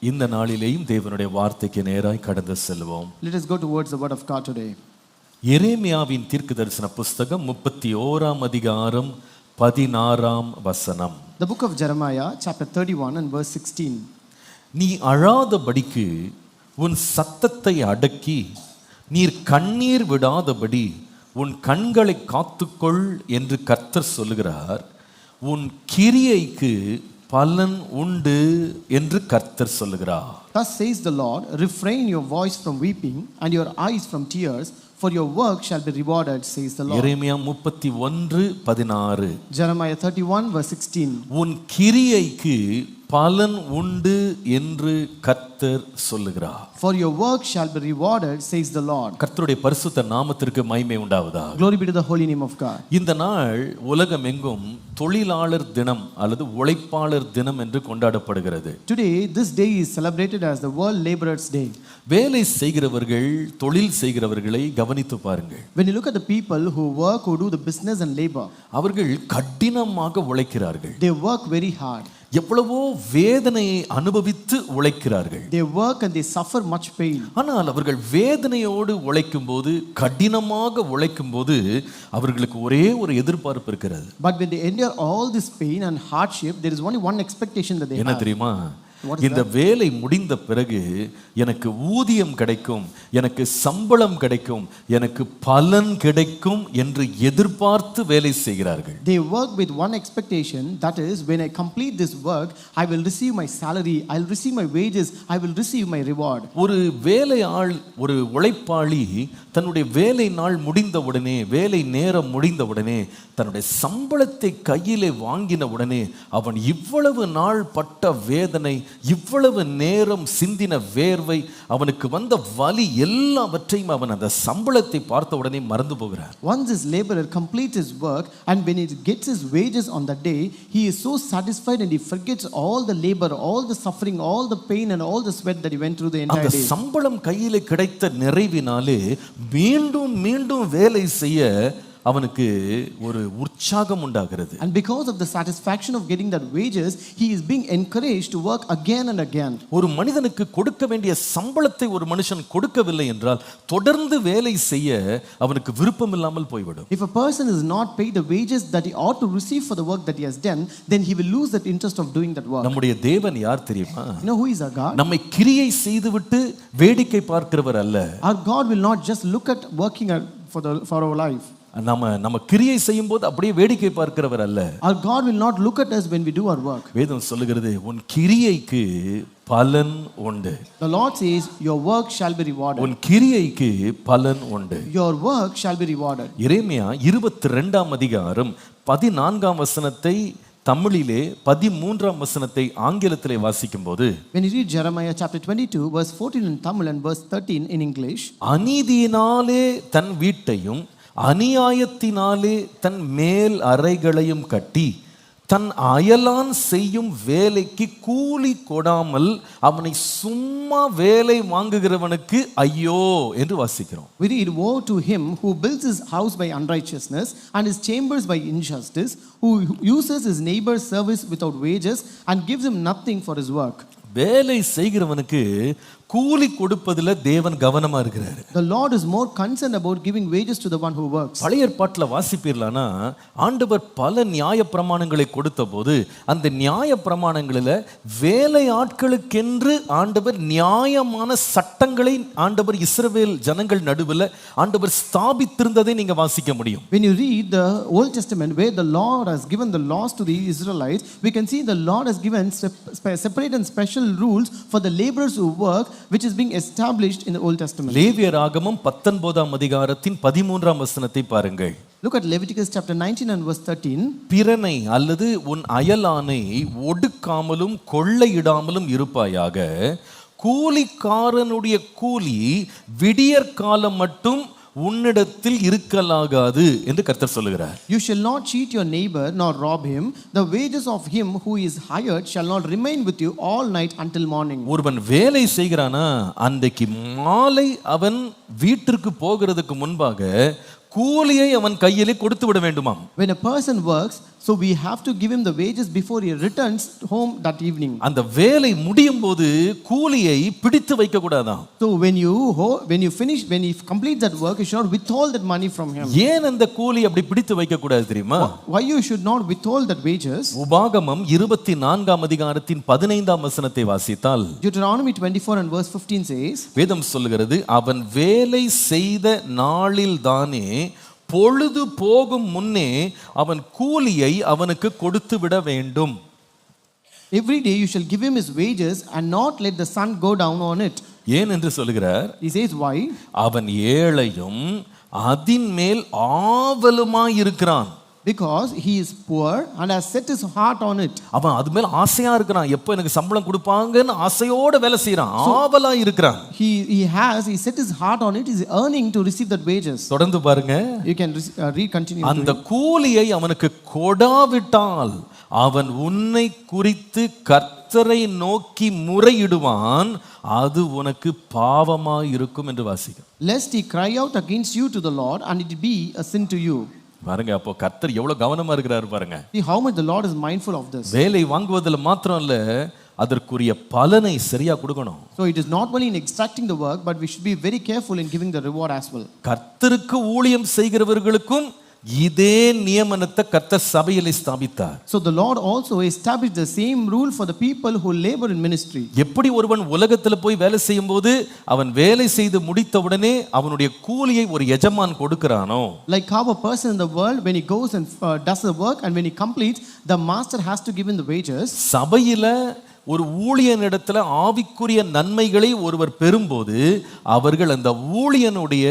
இந்த நாளிலேயும் தேவனுடைய வார்த்தைக்கு நேராய் கடந்து செல்வோம். Let us go towards the word of God today. எரேமியாவின் தீர்க்கதரிசன புஸ்தகம் 31ஆம் அதிகாரம் 16ஆம் வசனம். The book of Jeremiah chapter 31 and verse 16. நீ அழாதபடிக்கு உன் சத்தத்தை அடக்கி நீர் கண்ணீர் விடாதபடி உன் கண்களை காத்துக்கொள் என்று கர்த்தர் சொல்லுகிறார். உன் கிரியைக்கு பலன் உண்டு என்று கர்த்தர் சொல்லுகிறார். Thus says the Lord, refrain your voice from weeping and your eyes from tears, for your work shall be rewarded, says the Lord. Jeremiah 31:16. Jeremiah 31 verse 16. உன் கிரியைக்கு பலன் உண்டு என்று கர்த்தர் சொல்லுகிறார். For your work shall be rewarded, says the Lord. கர்த்தருடைய பரிசுத்த நாமத்திற்கு மகிமை உண்டாவதாக. Glory be to the holy name of God. இந்த நாள் உலகம் எங்கும் தொழிலாளர் தினம் அல்லது உழைப்பாளர் தினம் என்று கொண்டாடப்படுகிறது. Today this day is celebrated as the World Laborers Day. வேலை செய்கிறவர்கள் தொழில் செய்கிறவர்களை கவனித்து பாருங்கள். When you look at the people who work, who do the business and labor, அவர்கள் கடினமாக உழைக்கிறார்கள். they work very hard. எவ்வளவோ வேதனையை அனுபவித்து உழைக்கிறார்கள். They work and they suffer much pain. ஆனால் அவர்கள் வேதனையோடு உழைக்கும் போது, கடினமாக உழைக்கும் போது அவர்களுக்கு ஒரே ஒரு எதிர்பார்ப்பு இருக்கிறது. But when they endure all this pain and hardship, there is only one expectation that they என்ன have. தெரியுமா? இந்த வேலை முடிந்த பிறகு எனக்கு ஊதியம் கிடைக்கும், எனக்கு சம்பளம் கிடைக்கும், எனக்கு பலன் கிடைக்கும் என்று எதிர்பார்த்து வேலை செய்கிறார்கள். They work with one expectation, that is, when I complete this work, I will receive my salary, I will receive my wages, I will receive my reward. ஒரு வேலையாள், ஒரு உழைப்பாளி தன்னுடைய வேலை நாள் முடிந்தவுடனே, வேலை நேரம் முடிந்தவுடனே, தன்னுடைய சம்பளத்தை கையிலே வாங்கின உடனே அவன் இவ்வளவு நாள் பட்ட வேதனை, இவ்வளவு நேரம் சிந்தின வேர்வை, அவனுக்கு வந்த வலி எல்லாவற்றையும் அவன் அந்த சம்பளத்தை பார்த்த உடனே மறந்து போகிறார். Once this laborer completes his work and when he gets his wages on that day, he is so satisfied and he forgets all the labor, all the suffering, all the pain and all the sweat that he went through the entire day. அந்த சம்பளம் கையிலே கிடைத்த நிறைவினாலே மீண்டும் மீண்டும் வேலை செய்ய அவனுக்கு ஒரு உற்சாகம் உண்டாகிறது. And because of the satisfaction of getting that wages, he is being encouraged to work again and again. ஒரு மனிதனுக்கு கொடுக்க வேண்டிய சம்பளத்தை ஒரு மனுஷன் கொடுக்கவில்லை என்றால் தொடர்ந்து வேலை செய்ய அவனுக்கு விருப்பம் இல்லாமல் போய்விடும். If a person is not paid the wages that he ought to receive for the work that he has done, then he will lose that interest of doing that work. நம்முடைய தேவன் யார் தெரியுமா? You know who is our God? நம்மை கிரியை செய்துவிட்டு வேடிக்கை பார்க்கிறவர் அல்ல. Our God will not just look at working for our life. நம்ம கிரியை செய்யும் போது அப்படியே வேடிக்கை பார்க்கிறவர் அல்ல. Our God will not look at us when we do our work. வேதம் சொல்லுகிறது உன் கிரியைக்கு பலன் உண்டு. The Lord says your work shall be rewarded. உன் கிரியைக்கு பலன் உண்டு. Your work shall be rewarded. எரேமியா 22ஆம் அதிகாரம் 14ஆம் வசனத்தை தமிழிலே 13ஆம் வசனத்தை ஆங்கிலத்திலே வாசிக்கும்போது, when you read Jeremiah chapter 22 verse 14 in Tamil and verse 13 in English, அநீதியினாலே தன் வீட்டையும் அநியாயத்தினாலே தன் மேல் அறைகளையும் கட்டி தன் அயலான் செய்யும் வேலைக்கு கூலி கொடாமல் அவனை சும்மா வேலை வாங்குகிறவனுக்கு ஐயோ என்று வாசிக்கிறோம். we read, woe to him who builds his house by unrighteousness and his chambers by injustice, who uses his neighbor's service without wages and gives him nothing for his work. வேலை செய்கிறவனுக்கு கூலி கொடுப்பதில் தேவன் கவனமா இருக்கிறார். The Lord is more concerned about giving wages to the one who works. பழைய ஏற்பாட்டில் வாசிப்பீர்களானா ஆண்டவர் பல நியாய பிரமாணங்களை கொடுத்த போது அந்த நியாய பிரமாணங்களில் வேலை ஆட்களுக்கென்று ஆண்டவர் நியாயமான சட்டங்களை ஆண்டவர் இஸ்ரவேல் ஜனங்கள் நடுவில் ஆண்டவர் ஸ்தாபித்திருந்ததை நீங்க வாசிக்க முடியும். When you read the Old Testament where the Lord has given the laws to the Israelites, we can see the Lord has given separate and special rules for the laborers who work, which is being established in the Old Testament. லேவியராகமம் 19ஆம் அதிகாரத்தின் 13ஆம் வசனத்தை பாருங்கள். Look at Leviticus chapter 19 and verse 13. பிறனை அல்லது உன் அயலானை ஒடுக்காமலும் கொள்ளையிடாமலும் இருப்பாயாக, கூலிக்காரனுடைய கூலி விடியற் காலம் மட்டும் உன்னிடத்தில் இருக்கலாகாது என்று கர்த்தர் சொல்லுகிறார். You shall not cheat your neighbor nor rob him. The wages of him who is hired shall not remain with you all night until morning. ஒருவன் வேலை செய்கிறானா அன்றைக்கு மாலை அவன் வீட்டிற்கு போகிறதுக்கு முன்பாக கூலியை அவன் கையிலே கொடுத்து விட வேண்டுமாம். When a person works, so we have to give him the wages before he returns home that evening. அந்த வேலை முடியும் போது கூலியை பிடித்து வைக்க கூடாதாம். So when you complete that work, you should not withhold that money from him. ஏன் அந்த கூலி அப்படி பிடித்து வைக்க கூடாது தெரியுமா? Why you should not withhold that wages? உபாகமம் 24ஆம் அதிகாரத்தின் 15ஆம் வசனத்தை வாசித்தால் Deuteronomy 24 and verse 15 says, வேதம் சொல்லுகிறது, அவன் வேலை செய்த நாளில் தானே பொழுது போகும் முன்னே அவன் கூலியை அவனுக்கு கொடுத்து விட வேண்டும். every day you shall give him his wages and not let the sun go down on it. ஏன் என்று சொல்லுகிறார்? He says why? அவன் ஏழையும் அதின் மேல் ஆவலுமாய் இருக்கிறான். Because he is poor and has set his heart on it. அவன் அது மேல ஆசையா இருக்கிறான். எப்போ எனக்கு சம்பளம் கொடுப்பாங்கன்னு ஆசையோட வேலை செய்யறான். ஆவலா இருக்கிறான். He set his heart on it. He is earning to receive that wages. தொடர்ந்து பாருங்க. You can read continue. அந்த கூலியை அவனுக்கு கொடாவிட்டால் அவன் உன்னை குறித்து கர்த்தரை நோக்கி முறையிடுவான், அது உனக்கு பாவமாய் இருக்கும் என்று வாசிக்கிறோம். Lest he cry out against you to the Lord and it be a sin to you. பாருங்க, அப்போ கர்த்தர் எவ்வளவு கவனமா இருக்கிறாரு பாருங்க. See how much the Lord is mindful of this. வேலை வாங்குவதில் மாத்திரம் இல்ல, அதற்குரிய பலனை சரியா கொடுக்கணும். So it is not only in extracting the work, but we should be very careful in giving the reward as well. கர்த்தருக்கு ஊழியம் செய்கிறவர்களுக்கும் இதே நியமனத்தை கர்த்தர் சபையிலே ஸ்தாபித்தார். So the Lord also established the same rule for the people who labor in ministry. எப்படி ஒருவன் உலகத்துல போய் வேலை செய்யும்போது அவன் வேலை செய்து முடித்தவுடனே அவனுடைய கூலியை ஒரு எஜமான் கொடுக்கறானோ, like how a person in the world when he goes and does the work and when he completes, the master has to give him the wages. சபையில ஒரு ஊழியனிடத்துல ஆவிக்குரிய நன்மைகளை ஒருவர் பெறும்போது அவர்கள் அந்த ஊழியனுடைய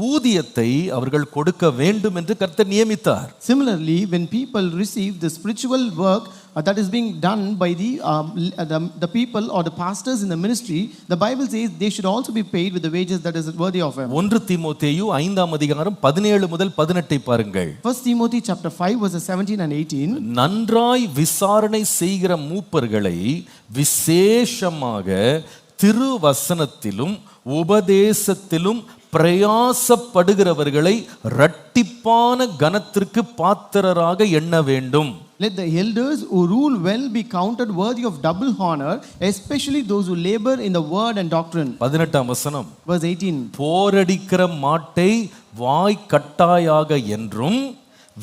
ஊதியத்தை அவர்கள் கொடுக்க வேண்டும் என்று கர்த்தர் நியமித்தார். Similarly, when people receive the spiritual work that is being done by the people or the pastors in the ministry, the Bible says they should also be paid with the wages that is worthy of him. 1 தீமோத்தேயு 5ஆம் அதிகாரம் 17 முதல் 18 பாருங்கள். 1 Timothy chapter 5 verses 17 and 18. நன்றாய் விசாரணை செய்கிற மூப்பர்களை விசேஷமாக திருவசனத்திலும் உபதேசத்திலும் பிரயாசப்படுகிறவர்களை இரட்டிப்பான கனத்திற்கு பாத்திரராக எண்ண வேண்டும். Let the elders who rule well be counted worthy of double honor, especially those who labor in the word and doctrine. 18ஆம் வசனம். Verse 18. போரடிக்கிற மாட்டை வாய் கட்டாயாக என்றும்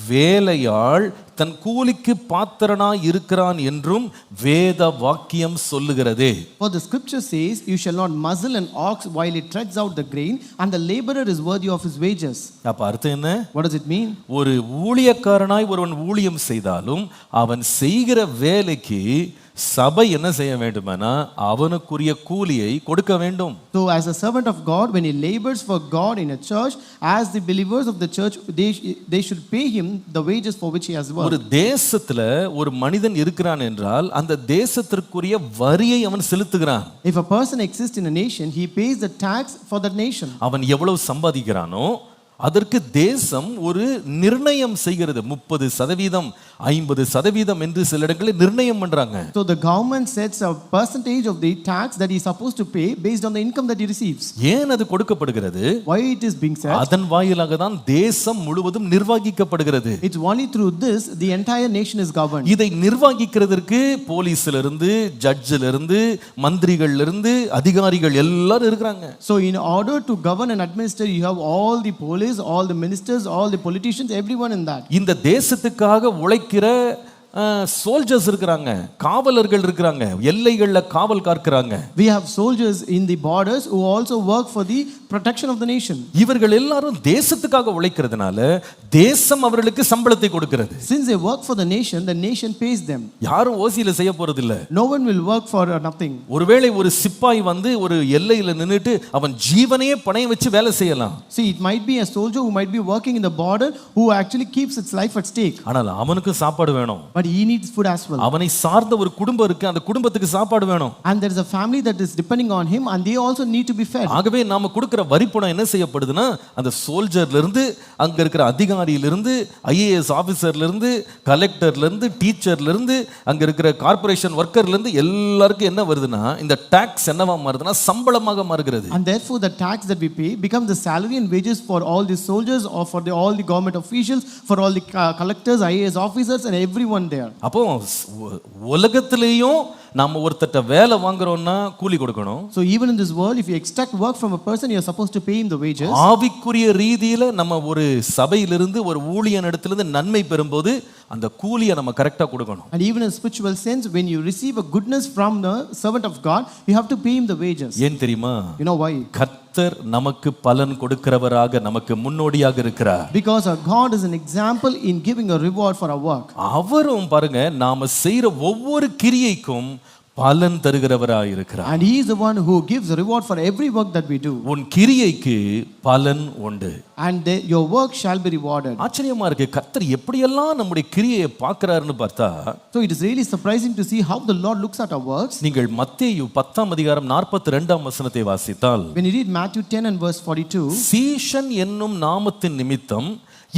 வேலையாள் தன் கூலிக்கு பாத்திரனாய் இருக்கிறான் என்றும் வேத வாக்கியம் சொல்லுகிறதே. For the scripture says, you shall not muzzle an ox while it treads out the grain, and the laborer is worthy of his wages. அப்ப அர்த்தம் என்ன? What does it mean? ஒரு ஊழியக்காரனாய் ஒருவன் ஊழியம் செய்தாலும் அவன் செய்கிற வேலைக்கு சபை என்ன செய்ய வேண்டுமானா அவனுக்குரிய கூலியை கொடுக்க வேண்டும். So as a servant of God, when he labors for God in a church, as the believers of the church, they should pay him the wages for which he has worked. ஒரு தேசத்துல ஒரு மனிதன் இருக்கிறான் என்றால் அந்த தேசத்திற்குரிய வரியை அவன் செலுத்துகிறான். If a person exists in a nation, he pays the tax for that nation. அவன் எவ்வளவு சம்பாதிக்கிறானோ அதற்கு தேசம் ஒரு நிர்ணயம் செய்கிறது. 30%, 50% என்று சில இடங்களில் நிர்ணயம் பண்றாங்க. So the government sets a percentage of the tax that he is supposed to pay based on the income that he receives. ஏன் அது கொடுக்கப்படுகிறது? Why it is being set? அதன் வாயிலாக தான் தேசம் முழுவதும் நிர்வகிக்கப்படுகிறது. It's only through this the entire nation is governed. இதை நிர்வகிக்கிறதுக்கு போலீஸ்ல இருந்து, ஜட்ஜ்ல இருந்து, மந்திரிகள்ல இருந்து, அதிகாரிகள் எல்லாரும் இருக்காங்க. So in order to govern and administer, you have all the police, all the ministers, all the politicians, everyone in that. இந்த தேசத்துக்காக உழைக்கிற சோல்ஜர்ஸ் இருக்காங்க, காவலர்கள் இருக்காங்க, எல்லைகள்ல காவல் காக்கிறாங்க. We have soldiers in the borders who also work for the protection of the nation. இவர்கள் எல்லாரும் தேசத்துக்காக உழைக்கிறதுனால தேசம் அவர்களுக்கு சம்பளத்தை கொடுக்கிறது. Since they work for the nation pays them. யாரும் ஓசியில செய்ய போறது இல்ல. No one will work for nothing. ஒருவேளை ஒரு சிப்பாய் வந்து ஒரு எல்லையில நின்னுட்டு அவன் ஜீவனையே பணயம் வச்சு வேலை செய்யலாம். See, it might be a soldier who might be working in the border who actually keeps its life at stake. ஆனால் அவனுக்கு சாப்பாடு வேணும். But but he needs food as well. அவனை சார்ந்த ஒரு குடும்பம் இருக்கு, அந்த குடும்பத்துக்கு சாப்பாடு வேணும். And there is a family that is depending on him, and they also need to be fed. ஆகவே நாம கொடுக்கிற வரி பணம் என்ன செய்யப்படுதுன்னா, அந்த சோல்ஜர்ல இருந்து, அங்க இருக்கிற அதிகாரியில இருந்து, ஐஏஎஸ் ஆபீசர்ல இருந்து, கலெக்டர்ல இருந்து, டீச்சர்ல இருந்து, அங்க இருக்கிற கார்ப்பரேஷன் ஒர்க்கர்ல இருந்து எல்லாருக்கும் என்ன வருதுன்னா, இந்த டாக்ஸ் என்னவா மாறுதுன்னா சம்பளமாக மாறுகிறது. And therefore the tax that we pay becomes the salary and wages for all the soldiers, or for all the government officials, for all the collectors, IAS officers, and everyone there. அப்போ உலகத்திலேயும் நாம ஒருத்தட்ட வேலை வாங்குறோம்னா கூலி கொடுக்கணும். So even in this world, if you extract work from a person, you are supposed to pay him the wages. ஆவிக்குரிய ரீதியில நம்ம ஒரு சபையிலிருந்து ஒரு ஊழியனிடத்திலிருந்து நன்மை பெறும்போது அந்த கூலியை நம்ம கரெக்டா கொடுக்கணும். And even in spiritual sense, when you receive a goodness from the servant of God, you have to pay him the wages. ஏன் தெரியுமா? You know why? கர்த்தர் நமக்கு பலன் கொடுக்கிறவராக நமக்கு முன்னோடியாக இருக்கிறார். Because our God is an example in giving a reward for our work. அவரும் பாருங்க, நாம செய்யற ஒவ்வொரு கிரியைக்கும் பலன் தருகிறவராய் இருக்கிறார். And he is the one who gives a reward for every work that we do. உன் கிரியைக்கு பலன் உண்டு. And your work shall be rewarded. ஆச்சரியமா இருக்கு, கர்த்தர் எப்படியெல்லாம் நம்முடைய கிரியையை பார்க்கறாருன்னு பார்த்தா. So it is really surprising to see how the Lord looks at our works. நீங்கள் மத்தேயு 10 அதிகாரம் 42 வசனத்தை வாசித்தால், When you read Matthew 10 and verse 42, சீஷன் என்னும் நாமத்தின் நிமித்தம்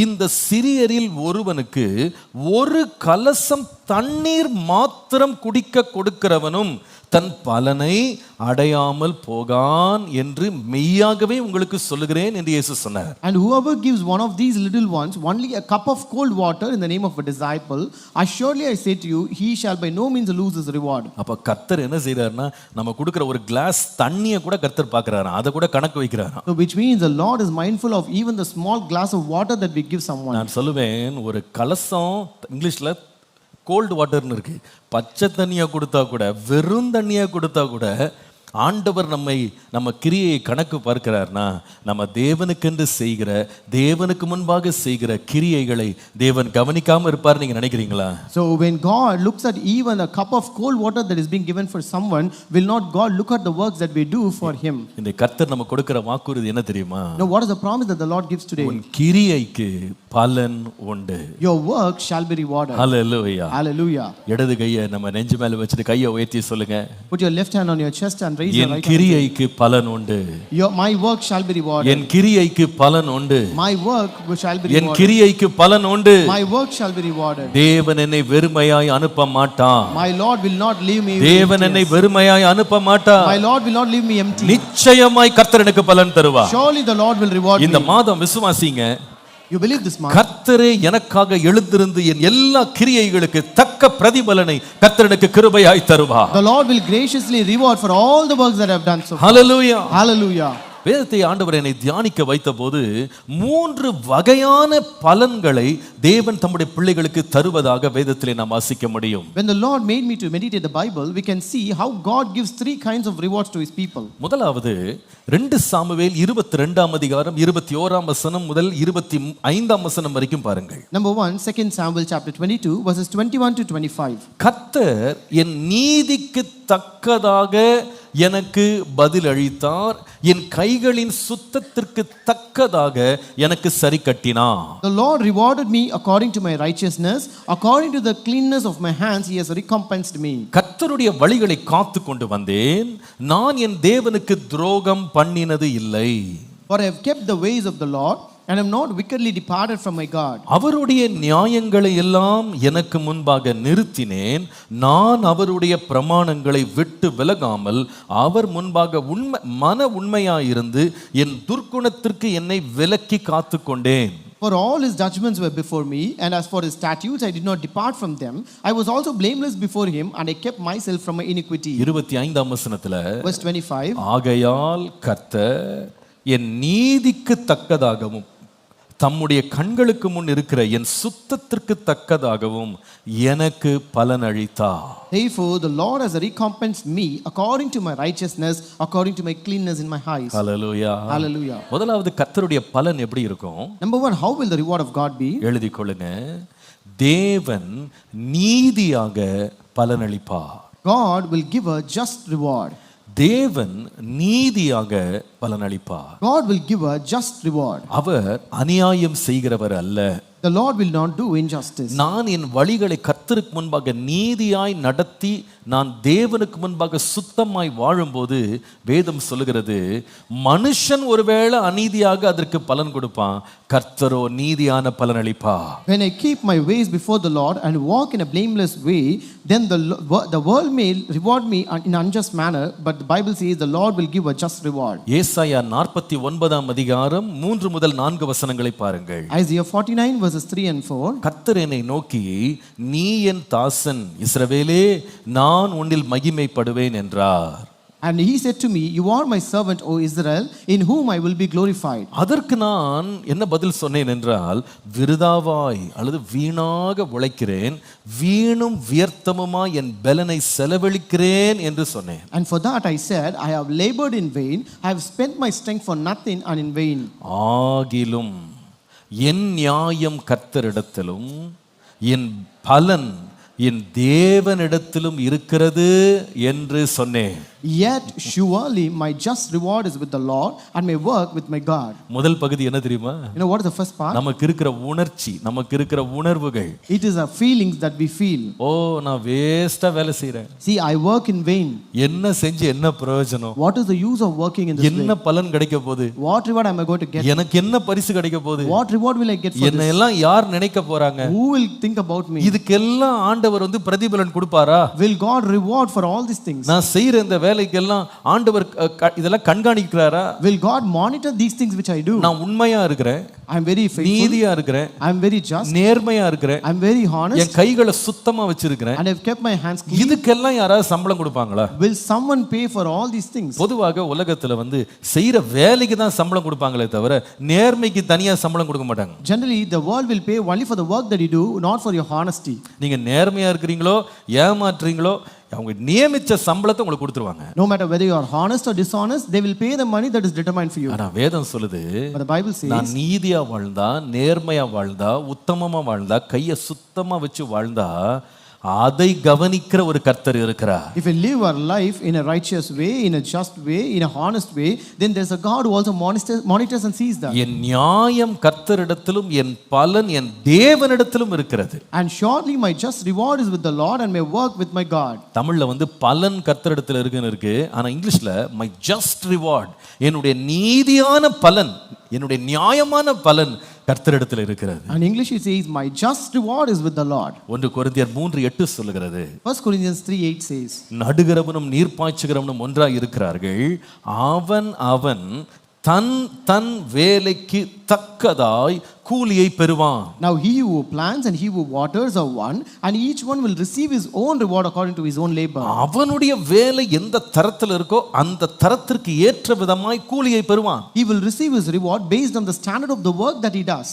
இந்த சிறியரில் ஒருவனுக்கு ஒரு கலசம் தண்ணீர் மாத்திரம் குடிக்க கொடுக்கிறவனும் தன் பலனை அடையாமல் போகான் என்று மெய்யாகவே உங்களுக்கு சொல்லுகிறேன் என்று இயேசு சொன்னார். And whoever gives one of these little ones only a cup of cold water in the name of a disciple, assuredly I say to you, he shall by no means lose his reward. அப்ப கர்த்தர் என்ன செய்றாருன்னா, நம்ம கொடுக்கிற ஒரு class தண்ணியை கூட கர்த்தர் பார்க்கறாராம், அதை கூட கணக்கு வைக்கிறாராம். So which means the Lord is mindful of even the small glass of water that we give someone. நான் சொல்லுவேன், ஒரு கலசம் இங்கிலீஷ்ல கோல்டு வாட்டர்னு இருக்கு, பச்சை தண்ணியா கொடுத்தா கூட, வெறும் தண்ணியா கொடுத்தா கூட ஆண்டவர் நம்ம கிரியையை கணக்கு பார்க்கிறார்னா, நம்ம தேவனுக்கென்று செய்கிற, தேவனுக்கு முன்பாக செய்கிற கிரியைகளை தேவன் கவனிக்காம இருப்பார் நீங்க நினைக்கிறீங்களா? So when God looks at even a cup of cold water that is being given for someone, will not God look at the works that we do for him? இந்த கர்த்தர் நம்ம கொடுக்கிற வாக்குறுதி என்ன தெரியுமா? Now what is the promise that the Lord gives today? உன் கிரியைக்கு பலன் உண்டு. Your work shall be rewarded. Hallelujah. Hallelujah. இடது கையை நம்ம நெஞ்சு மேல வச்சிட்டு கையை உயர்த்தி சொல்லுங்க. Put your left hand on your chest and raise your N right hand. கிரியைக்கு பலன் உண்டு. My work shall be rewarded. என் கிரியைக்கு பலன் உண்டு. My work shall be N rewarded. கிரியைக்கு பலன் உண்டு. My work shall be rewarded. தேவன் என்னை வெறுமையாய் அனுப்ப மாட்டார். My Lord will not leave me. தேவன் என்னை வெறுமையாய் அனுப்ப மாட்டார். My Lord will not leave me empty. நிச்சயமாய் கர்த்தர் எனக்கு பலன் தருவார். Surely the Lord will reward me. இந்த மாதம் விசுவாசிங்க. You believe this month? கர்த்தரே எனக்காக எழுந்திருந்து என் எல்லா கிரியைகளுக்கு தக்க பிரதிபலனை கர்த்தர் எனக்கு கிருபையாய் தருவார். The Lord will graciously reward for all the works that I have done so far. Hallelujah. Hallelujah. வேதத்தை ஆண்டவர் என்னை தியானிக்க வைத்தபோது 3 வகையான பலன்களை தேவன் தம்முடைய பிள்ளைகளுக்கு தருவதாக வேதத்திலே நாம் வாசிக்க முடியும். When the Lord made me to meditate the Bible, we can see how God gives 3 kinds of rewards to his people. முதலாவது 2 சாமுவேல் 22 அதிகாரம் 21 வசனம் முதல் 25 வசனம் வரைக்கும் பாருங்கள். Number 1, 2 Samuel chapter 22 verses 21 to 25. கர்த்தர் என் நீதிக்கு தக்கதாக எனக்கு பதில் அளித்தார், என் கைகளின் சுத்தத்திற்கு தக்கதாக எனக்கு சரி கட்டினார். The Lord rewarded me according to my righteousness, according to the cleanness of my hands he has recompensed me. கர்த்தருடைய வழிகளை காத்து கொண்டு வந்தேன், நான் என் தேவனுக்கு துரோகம் பண்ணினது இல்லை. For I have kept the ways of the Lord and am not wickedly departed from my God. அவருடைய நியாயங்களை எல்லாம் எனக்கு முன்பாக நிறுத்தினேன், நான் அவருடைய பிரமாணங்களை விட்டு விலகாமல் அவர் முன்பாக உண்மையாயிருந்து என் துர்க்குணத்திற்கு என்னை விலக்கி காத்து கொண்டேன். For all his judgments were before me, and as for his statutes I did not depart from them. I was also blameless before him, and I kept myself from my iniquity. 25 வசனத்துல Verse 25. ஆகையால் கர்த்தர் என் நீதிக்கு தக்கதாகவும் தம்முடைய கண்களுக்கு முன் இருக்கிற என் சுத்தத்திற்கு தக்கதாகவும் எனக்கு பலன் அளித்தார். Therefore the Lord has recompensed me according to my righteousness, according to my cleanness in my eyes. Hallelujah. Hallelujah. முதலாவது கர்த்தருடைய பலன் எப்படி இருக்கும்? Number 1, how will the reward of God be? எழுதி கொள்ளுங்க. தேவன் நீதியாக பலன் அளிப்பார். God will give a just reward. தேவன் நீதியாக பலன் அளிப்பார். God will give a just reward. அவர் அநியாயம் செய்கிறவர் அல்ல. The Lord will not do injustice. நான் என் வழிகளை கர்த்தருக்கு முன்பாக நீதியாய் நடத்தி நான் தேவனுக்கு முன்பாக சுத்தமாய் வாழும்போது வேதம் சொல்லுகிறது, மனுஷன் ஒருவேளை அநீதியாக அதற்கு பலன் கொடுப்பான், கர்த்தரோ நீதியான பலன் அளிப்பார். When I keep my ways before the Lord and walk in a blameless way, then the world may reward me in unjust manner, but the Bible says the Lord will give a just reward. ஏசாயா 49 அதிகாரம் 3 முதல் 4 வசனங்களை பாருங்கள். Isaiah 49 verses 3 and 4. கர்த்தர் என்னை நோக்கி, நீ என் தாசன் இஸ்ரவேலே, நான் உன்னில் மகிமைப்படுவேன் என்றார். And he said to me, you are my servant, O Israel, in whom I will be glorified. அதற்கு நான் என்ன பதில் சொன்னேன் என்றால், விருதாவாய் அல்லது வீணாக உழைக்கிறேன், வீணும் வியர்த்தமுமாய் என் பலனை செலவழிக்கிறேன் என்று சொன்னேன். And for that I said, I have labored in vain, I have spent my strength for nothing and in vain. ஆகிலும் என் நியாயம் கர்த்தரிடத்திலும் என் பலன் என் தேவனிடத்திலும் இருக்கிறது என்று சொன்னேன். Yet surely my just reward is with the Lord and my work with my God. முதல் பகுதி என்ன தெரியுமா? You know what is the first part? நமக்கு இருக்கிற உணர்ச்சி, நமக்கு இருக்கிற உணர்வுகள். It is our feelings that we feel. ஓ, நான் வேஸ்டா வேலை செய்றேன். See, I work in vain. என்ன செஞ்சு என்ன பிரயோஜனம்? What is the use of working in this way? என்ன பலன் கிடைக்க போகுது? What reward am I going to get? எனக்கு என்ன பரிசு கிடைக்க போகுது? What reward will I get for என்ன this? எல்லாம் யார் நினைக்க போறாங்க? Who will think about me? இதுக்கெல்லாம் ஆண்டவர் வந்து பிரதிபலன் கொடுப்பாரா? Will God reward for all these things? நான் செய்யற இந்த வேலைக்கெல்லாம் ஆண்டவர் இதெல்லாம் கண்காணிக்கிறாரா? Will God monitor these things which I do? நான் உண்மையா இருக்கிறேன், I am very faithful, நீதியா இருக்கிறேன், I am very just, நேர்மையா இருக்கிறேன், I am very honest, என் கைகளை சுத்தமா வச்சிருக்கிறேன், and I have kept my hands clean. இதுக்கெல்லாம் யாராவது சம்பளம் கொடுப்பாங்களா? Will someone pay for all these things? பொதுவாக உலகத்துல வந்து செய்யற வேலைக்கு தான் சம்பளம் கொடுப்பாங்களே தவிர நேர்மைக்கு தனியா சம்பளம் கொடுக்க மாட்டாங்க. Generally the world will pay only for the work that you do, not for your honesty. நீங்க நேர்மையா இருக்கிறீங்களோ ஏமாற்றுறீங்களோ அவங்க நியமிச்ச சம்பளத்தை உங்களுக்கு கொடுத்துருவாங்க. No matter whether you are honest or dishonest, they will pay the money that is determined for you. ஆனா வேதம் சொல்லுது, But the Bible says, நான் நீதியா வாழ்ந்தா, நேர்மையா வாழ்ந்தா, உத்தமமா வாழ்ந்தா, கையை சுத்தமா வச்சு வாழ்ந்தா, அதை கவனிக்கிற ஒரு கர்த்தர் இருக்கிறார். if we live our life in a righteous way, in a just way, in a honest way, then there's a God who also monitors and sees that. என் நியாயம் கர்த்தரிடத்திலும் என் பலன் என் தேவனிடத்திலும் இருக்கிறது. And surely my just reward is with the Lord and my work with my God. தமிழ்ல வந்து பலன் கர்த்தரிடத்தில் இருக்குன்னு இருக்கு, ஆனா இங்கிலீஷ்ல my just reward, என்னுடைய நீதியான பலன், என்னுடைய நியாயமான பலன் கர்த்தரிடத்தில் இருக்கிறது. And English it says my just reward is with the Lord. 1 கொரிந்தியர் 3:8 சொல்லுகிறது, 1 Corinthians 3:8 says, நடுகிறவனும் நீர்ப்பாய்ச்சுகிறவனும் ஒன்றாய் இருக்கிறார்கள், அவன் அவன் தன் தன் வேலைக்கு தக்கதாய் கூலியை பெறுவான். Now he who plants and he who waters are one, and each one will receive his own reward according to his own labor. அவனுடைய வேலை எந்த தரத்தில் இருக்கோ அந்த தரத்திற்கு ஏற்ற விதமாய் கூலியை பெறுவான். He will receive his reward based on the standard of the work that he does.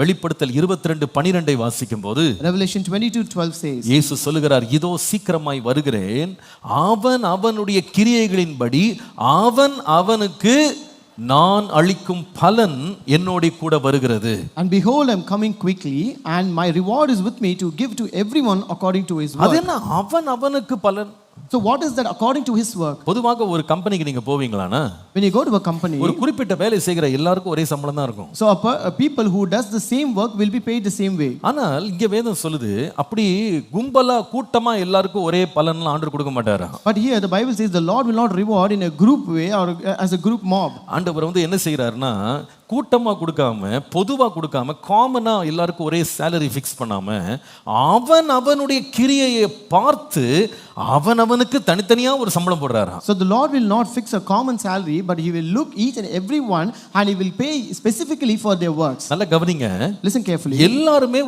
வெளிப்படுத்தல் 22:12 வாசிக்கும் போது Revelation 22:12 says, இயேசு சொல்லுகிறார், இதோ சீக்கிரமாய் வருகிறேன், அவன் அவனுடைய கிரியைகளின்படி அவன் அவனுக்கு நான் அளிக்கும் பலன் என்னோட கூட வருகிறது. And behold, I am coming quickly, and my reward is with me to give to everyone according to his work. அது என்ன அவன் அவனுக்கு பலன்? So what is that according to his work? பொதுவாக ஒரு கம்பெனிக்கு நீங்க போவீங்களானா, When you go to a company, ஒரு குறிப்பிட்ட வேலை செய்கிற எல்லாருக்கும் ஒரே சம்பளம் தான் இருக்கும். so a people who does the same work will be paid the same way. ஆனால் இங்க வேதம் சொல்லுது, அப்படி கும்பலா கூட்டமா எல்லாருக்கும் ஒரே பலன்லாம் ஆண்டவர் கொடுக்க மாட்டாரா? But here the Bible says the Lord will not reward in a group way or as a group mob. ஆண்டவர் வந்து என்ன செய்யறாருன்னா, கூட்டமா கொடுக்காம, பொதுவா கொடுக்காம, காமனா எல்லாருக்கும் ஒரே சேலரி ஃபிக்ஸ் பண்ணாம, அவன் அவனுடைய கிரியையை பார்த்து அவன் அவனுக்கு தனித்தனியா ஒரு சம்பளம் போடுறாராம். So the Lord will not fix a common salary, but he will look each and every one and he will pay specifically for their works. நல்லா கவனிங்க, Listen carefully. எல்லாருமே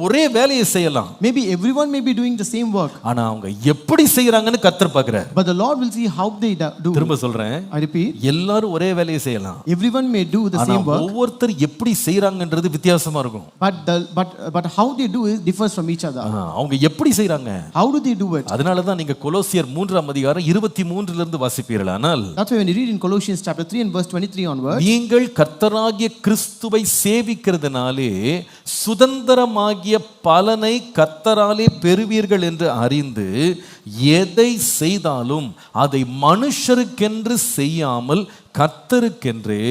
ஒரே வேலையை செய்யலாம். Maybe everyone may be doing the same work, ஆனா அவங்க எப்படி செய்யறாங்கன்னு கர்த்தர் பார்க்கிறார். but the Lord will see how they do. திரும்ப சொல்றேன், I repeat, எல்லாரும் ஒரே வேலையை செய்யலாம். everyone may do the same work, ஒவ்வொருத்தர் எப்படி செய்யறாங்கன்றது வித்தியாசமா இருக்கும். but how they do it differs from each other. அவங்க எப்படி செய்யறாங்க? How do they do it? அதனால தான் நீங்க கொலோசியர் 3:23 இருந்து வாசிப்பீர்களானால், That's why when you read in Colossians chapter 3 and verse 23 onwards, நீங்கள் கர்த்தராகிய கிறிஸ்துவை சேவிக்கிறதுனாலே சுதந்திரமாகிய பலனை கர்த்தராலே பெறுவீர்கள் என்று அறிந்து எதை செய்தாலும் அதை மனுஷருக்கென்று செய்யாமல் கர்த்தருக்கென்றே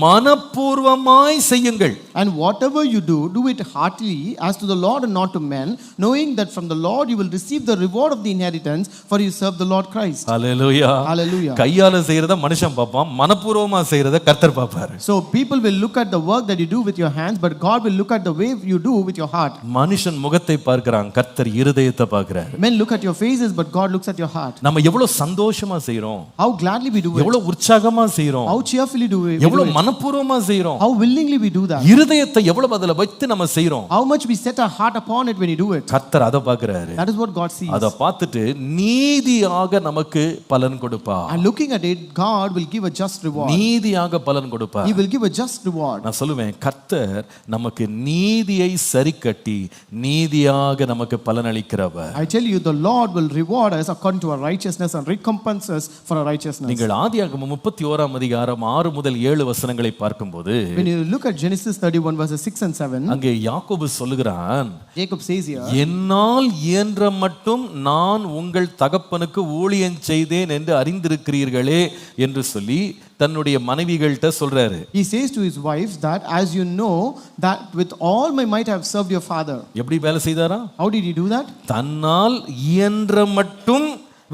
மனப்பூர்வமாய் செய்யுங்கள். And whatever you do, do it heartily as to the Lord and not to men, knowing that from the Lord you will receive the reward of the inheritance, for you serve the Lord Christ. Hallelujah. Hallelujah. கையால செய்யறத மனுஷன் பார்ப்பான், மனப்பூர்வமா செய்யறத கர்த்தர் பார்ப்பார். So people will look at the work that you do with your hands, but God will look at the way you do with your heart. மனுஷன் முகத்தை பார்க்கறான், கர்த்தர் இருதயத்தை பார்க்கிறார். Men look at your faces, but God looks at your heart. நம்ம எவ்வளவு சந்தோஷமா செய்றோம், How gladly we do it. எவ்வளவு உற்சாகமா செய்றோம், How cheerfully do we do எவ்வளவு it. மனப்பூர்வமா செய்றோம், How willingly we do that. இருதயத்தை எவ்வளவு அதுல வைத்து நம்ம செய்றோம். How much we set our heart upon it when you do it. கர்த்தர் அதை பார்க்கிறாரு. That is what God sees. அதை பார்த்துட்டு நீதியாக நமக்கு பலன் கொடுப்பார். And looking at it, God will give a just reward. நீதியாக பலன் கொடுப்பார். He will give a just reward. நான் சொல்லுவேன், கர்த்தர் நமக்கு நீதியை சரிக்கட்டி நீதியாக நமக்கு பலன் அளிக்கிறவர். I tell you, the Lord will reward us according to our righteousness and recompense us for our righteousness. நீங்கள் ஆதியாகமம் 31 அதிகாரம் 6 முதல் 7 வசனங்களை பார்க்கும்போது, When you look at Genesis 31 verses 6 and 7, அங்கே யாக்கோபு சொல்லுகிறான், Jacob says here, என்னால் இயன்ற மட்டும் நான் உங்கள் தகப்பனுக்கு ஊழியம் செய்தேன் என்று அறிந்திருக்கிறீர்களே என்று சொல்லி தன்னுடைய மனைவிகள்கிட்ட சொல்றாரு. He says to his wives that, as you know that with all my might I have served your father. எப்படி வேலை செய்தாரா? How did he do that? தன்னால் இயன்ற மட்டும்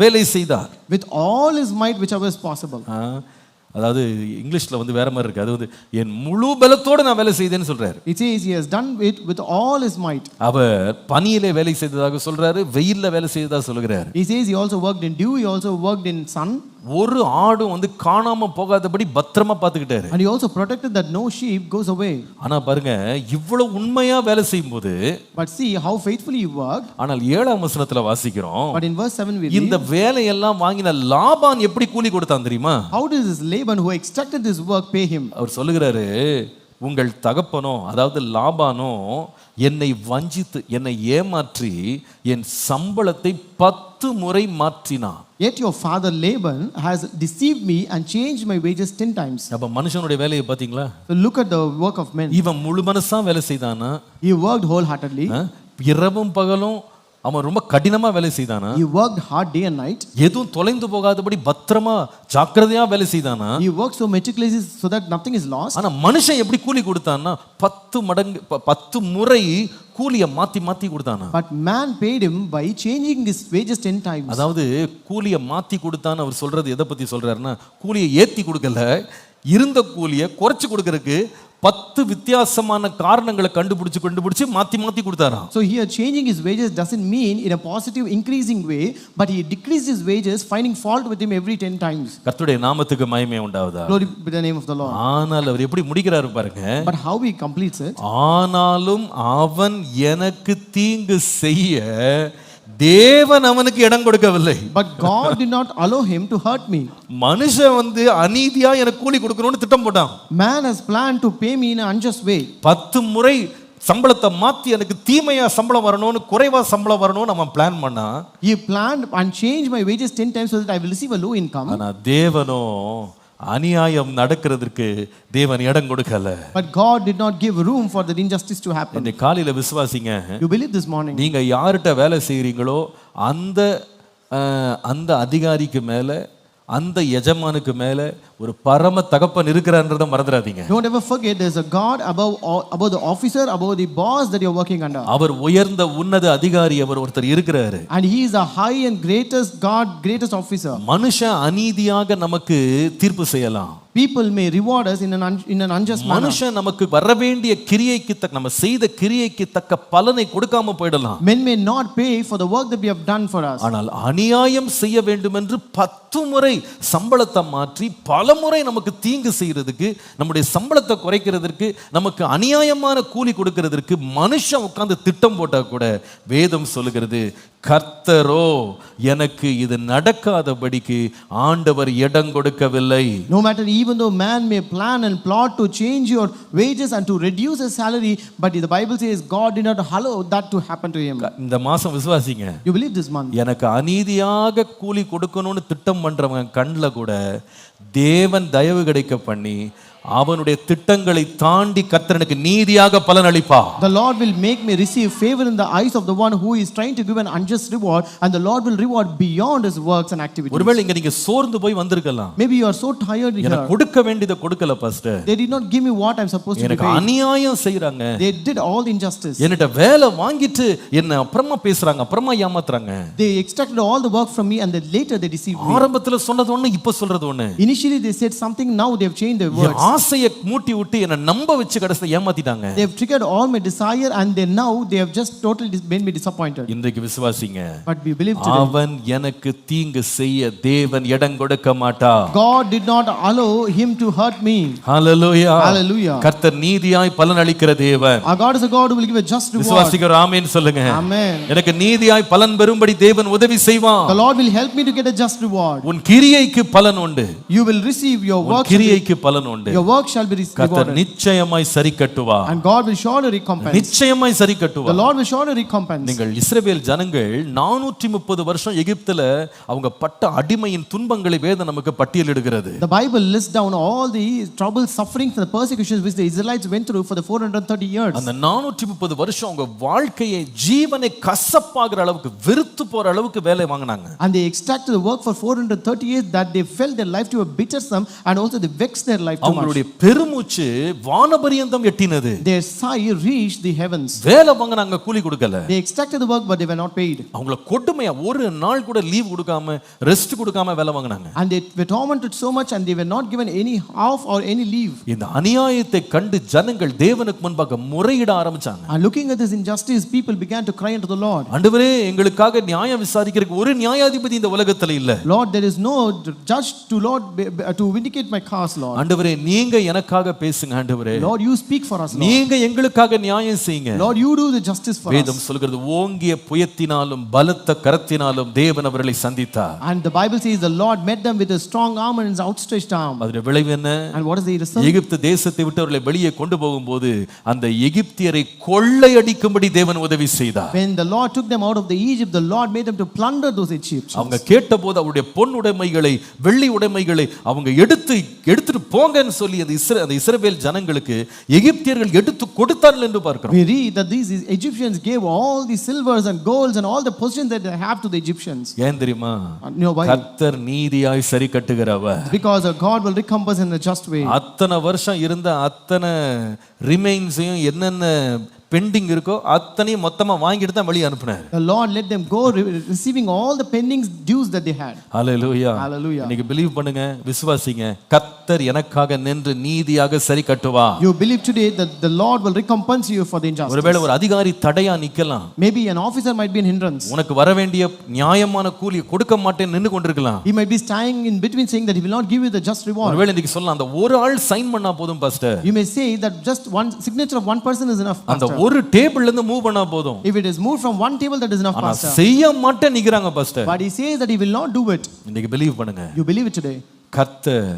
வேலை செய்தார். With all his might whichever is possible. அதாவது இங்கிலீஷ்ல வந்து வேற மாதிரி இருக்கு. அது வந்து என் முழு பலத்தோட நான் வேலை செய்தேன்னு சொல்றாரு. It says he has done it with all his might. அவர் பனியிலே வேலை செய்ததாக சொல்றாரு, வெயில்ல வேலை செய்ததாக சொல்கிறார். He says he also worked in dew, he also worked in sun. ஒரு ஆடும் வந்து காணாம போகாதபடி பத்திரமா பாத்துக்கிட்டாரு. And he also protected that no sheep goes away. ஆனா பாருங்க, இவ்வளவு உண்மையா வேலை செய்யும்போது, But see how faithfully he worked. ஆனால் 7ஆம் வசனத்துல வாசிக்கிறோம், But in verse 7 we இந்த read, வேலையெல்லாம் வாங்கின லாபான் எப்படி கூலி கொடுத்தான் தெரியுமா? how does this Laban who extracted this work pay him? அவர் சொல்லுகிறாரு, உங்கள் தகப்பனோ அதாவது லாபானோ என்னை வஞ்சித்து என்னை ஏமாற்றி என் சம்பளத்தை 10 முறை மாற்றினான். Yet your father Laban has deceived me and changed my wages 10 times. அப்ப மனுஷனுடைய வேலையை பாத்தீங்களா? So look at the work of men. இவன் முழு மனசா வேலை செய்தானா? He worked wholeheartedly. இரவும் பகலும் அவன் ரொம்ப கடினமா வேலை செய்தானா? He worked hard day and night. எதுவும் தொலைந்து போகாதபடி பத்திரமா ஜாக்கிரதையா வேலை செய்தானா? He worked so meticulously so that nothing is lost. ஆனா மனுஷன் எப்படி கூலி கொடுத்தான்னா 10 மடங்கு 10 முறை கூலிய மாத்தி மாத்தி கொடுத்தானா? But man paid him by changing his wages 10 times. அதாவது கூலிய மாத்தி கொடுத்தான்னு அவர் சொல்றது எதை பத்தி சொல்றாருன்னா, கூலியை ஏத்தி கொடுக்கல, இருந்த கூலிய குறைச்சு கொடுக்கறதுக்கு 10 வித்தியாசமான காரணங்களை கண்டுபிடிச்சு மாத்தி மாத்தி கொடுத்தாராம். So here changing his wages doesn't mean in a positive increasing way, but he decreased his wages, finding fault with him every 10 times. கர்த்தருடைய நாமத்துக்கு மகிமை உண்டாவதா. Glory be the name of the Lord. ஆனால் அவர் எப்படி முடிக்கிறாரு பாருங்க. But how he completes it? ஆனாலும் அவன் எனக்கு தீங்கு செய்ய தேவன் அவனுக்கு இடம் கொடுக்கவில்லை. But God did not allow him to hurt me. மனுஷன் வந்து அநீதியா எனக்கு கூலி கொடுக்கணும்னு திட்டம் போட்டான். Man has planned to pay me in an unjust way. 10 முறை சம்பளத்தை மாத்தி எனக்கு தீமையா சம்பளம் வரணும்னு, குறைவா சம்பளம் வரணும்னு அவன் பிளான் பண்ணா. He planned and changed my wages 10 times so that I will receive a low income. ஆனா தேவனோ அநியாயம் நடக்கிறதுக்கு தேவன் இடம் கொடுக்கல. But God did not give room for the injustice to happen. இந்த காலையில விசுவாசிங்க. You believe this morning? நீங்க யார்கிட்ட வேலை செய்றீங்களோ அந்த அதிகாரிக்கு மேல, அந்த எஜமானுக்கு மேல ஒரு பரம தகப்பன் இருக்கிறான்றத மறந்துடாதீங்க. Don't ever forget there's a God above the officer, above the boss that you're working under. அவர் உயர்ந்த உன்னத அதிகாரி அவர் ஒருத்தர் இருக்கிறாரு. And he is a high and greatest God, greatest officer. மனுஷன் அநீதியாக நமக்கு தீர்ப்பு செய்யலாம். People may reward us in an unjust manner. மனுஷன் நமக்கு வர வேண்டிய கிரியைக்கு தக்க, நம்ம செய்த கிரியைக்கு தக்க பலனை கொடுக்காம போய்டலாம். Men may not pay for the work that we have done for us. ஆனால் அநியாயம் செய்ய வேண்டும் என்று 10 முறை சம்பளத்தை மாற்றி பல முறை நமக்கு தீங்கு செய்யறதுக்கு, நம்முடைய சம்பளத்தை குறைக்கிறதுக்கு, நமக்கு அநியாயமான கூலி கொடுக்கிறதுக்கு மனுஷன் உட்கார்ந்து திட்டம் போட்டா கூட வேதம் சொல்லுகிறது, கர்த்தரோ எனக்கு இது நடக்காதபடிக்கு ஆண்டவர் இடம் கொடுக்கவில்லை. No matter, even though man may plan and plot to change your wages and to reduce his salary, but the Bible says God did not allow that to happen to him. இந்த மாசம் விசுவாசிங்க. You believe this month? எனக்கு அநீதியாக கூலி கொடுக்கணும்னு திட்டம் பண்றவங்க கண்ணில் கூட தேவன் தயவு கிடைக்க பண்ணி அவனுடைய திட்டங்களை தாண்டி கர்த்தர் எனக்கு நீதியாக பலன் அளிப்பார். The Lord will make me receive favor in the eyes of the one who is trying to give an unjust reward, and the Lord will reward beyond his works and activities. ஒருவேளை இங்க நீங்க சோர்ந்து போய் வந்திருக்கலாம். Maybe you are so tired here. எனக்கு கொடுக்க வேண்டியதை கொடுக்கல pastor. They did not give me what I'm supposed to எனக்கு pay. அநியாயம் செய்றாங்க. They did all the injustice. என்னட்ட வேலை வாங்கிட்டு என்ன அப்புறமா பேசுறாங்க, அப்புறமா ஏமாத்துறாங்க. They extracted all the work from me and then later they deceived me. ஆரம்பத்துல சொன்னது ஒண்ணு, இப்ப சொல்றது ஒண்ணு. Initially they said something, now they have changed their words. ஆசையை மூட்டி விட்டு என்ன நம்ப வச்சு கடைசில ஏமாத்திட்டாங்க. They have triggered all my desire and then now they have just totally made me disappointed. இன்றைக்கு விசுவாசிங்க. But we believe today. அவன் எனக்கு தீங்கு செய்ய தேவன் இடம் கொடுக்க மாட்டார். God did not allow him to hurt me. Hallelujah. Hallelujah. கர்த்தர் நீதியாய் பலன் அளிக்கிற தேவன். Our God is a God who will give a just reward. விசுவாசிக்கிற ஆமென் சொல்லுங்க. Amen. எனக்கு நீதியாய் பலன் பெறும்படி தேவன் உதவி செய்வான். The Lord will help me to get a just reward. உன் கிரியைக்கு பலன் உண்டு. You will receive your work. கிரியைக்கு பலன் உண்டு. Your work shall be rewarded. கர்த்தர் நிச்சயமாய் சரி கட்டுவார். And God will surely recompense. நிச்சயமாய் சரி கட்டுவார். The Lord will surely recompense. நீங்கள் இஸ்ரவேல் ஜனங்கள் 430 வருஷம் எகிப்துல அவங்க பட்ட அடிமையின் துன்பங்களை வேதம் நமக்கு பட்டியலிடுகிறது. The Bible lists down all the troubles, sufferings and the persecutions which the Israelites went through for the 430 years. அந்த 430 வருஷம் அவங்க வாழ்க்கையை ஜீவனை கசப்பாகிற அளவுக்கு வெறுத்து போற அளவுக்கு வேலை வாங்குனாங்க. And they extracted the work for 430 years that they felt their life to be bittersome and also they vexed their life too much. அவங்களுடைய பெருமூச்சு வானபரியந்தம் எட்டினது. Their sigh reached the heavens. வேலை வாங்குனாங்க, கூலி கொடுக்கல. They extracted the work but they were not paid. அவங்கள கொடுமையா ஒரு நாள் கூட லீவ் கொடுக்காம ரெஸ்ட் கொடுக்காம வேலை வாங்குனாங்க. And they were tormented so much and they were not given any half or any leave. இந்த அநியாயத்தை கண்டு ஜனங்கள் தேவனுக்கு முன்பாக முறையிட ஆரம்பிச்சாங்க. And looking at this injustice, people began to cry unto the Lord. ஆண்டவரே, எங்களுக்காக நியாயம் விசாரிக்கிறதுக்கு ஒரு நியாயாதிபதி இந்த உலகத்துல இல்ல. Lord, there is no judge to vindicate my cause, Lord. ஆண்டவரே, நீங்க எனக்காக பேசுங்க ஆண்டவரே. Lord, you speak for us, Lord. நீங்க எங்களுக்காக நியாயம் செய்யுங்க. Lord, you do the justice for us. வேதம் சொல்கிறது, ஓங்கிய புயத்தினாலும் பலத்த கரத்தினாலும் தேவன் அவர்களை சந்தித்தார். And the Bible says the Lord met them with a strong arm and his outstretched arm. அதோட விளைவு என்ன? And what is the result? எகிப்து தேசத்தை விட்டு அவர்களை வெளியே கொண்டு போகும்போது அந்த எகிப்தியரை கொள்ளையடிக்கும்படி தேவன் உதவி செய்தார். When the Lord took them out of the Egypt, the Lord made them to plunder those Egyptians. அவங்க கேட்டபோது அவருடைய பொன் உடைமைகளை வெள்ளி உடைமைகளை அவங்க எடுத்துட்டு போங்கன்னு சொல்லி அந்த இஸ்ரவேல் ஜனங்களுக்கு எகிப்தியர்கள் எடுத்து கொடுத்தார்கள் என்று பார்க்கிறோம். We read that these Egyptians gave all the silvers and golds and all the possessions that they have to the Egyptians. ஏன் தெரியுமா? No, why? கர்த்தர் நீதியாய் சரி கட்டுகிறவர். Because God will recompense in a just way. அத்தனை வருஷம் இருந்த அத்தனை ரிமைன்ஸையும் என்னென்ன பெண்டிங் இருக்கோ அத்தனையும் மொத்தமா வாங்கிட்டு தான் வெளியே அனுப்புனார். The Lord let them go receiving all the pending dues that they had. Hallelujah. Hallelujah. நீங்க பிலீவ் பண்ணுங்க, விசுவாசிங்க, கர்த்தர் எனக்காக நின்று நீதியாக சரி கட்டுவார். You believe today that the Lord will recompense you for the injustice. ஒருவேளை ஒரு அதிகாரி தடையா நிக்கலாம். Maybe an officer might be an hindrance. உனக்கு வர வேண்டிய நியாயமான கூலியை கொடுக்க மாட்டேன்னு நின்னு கொண்டிருக்கலாம். He might be standing in between saying that he will not give you the just reward. ஒருவேளை நீங்க சொல்லலாம், அந்த ஒரு ஆள் சைன் பண்ணா போதும் pastor. You may say that just one signature of one person is enough, அந்த pastor. ஒரு டேபிள்ல இருந்து மூவ் பண்ணா போதும். If it is moved from one table, that is enough, ஆனா pastor. செய்ய மாட்டேன் நிக்கிறாங்க pastor. But he says that he will not do it. இன்னைக்கு பிலீவ் பண்ணுங்க. You believe it today. கர்த்தர்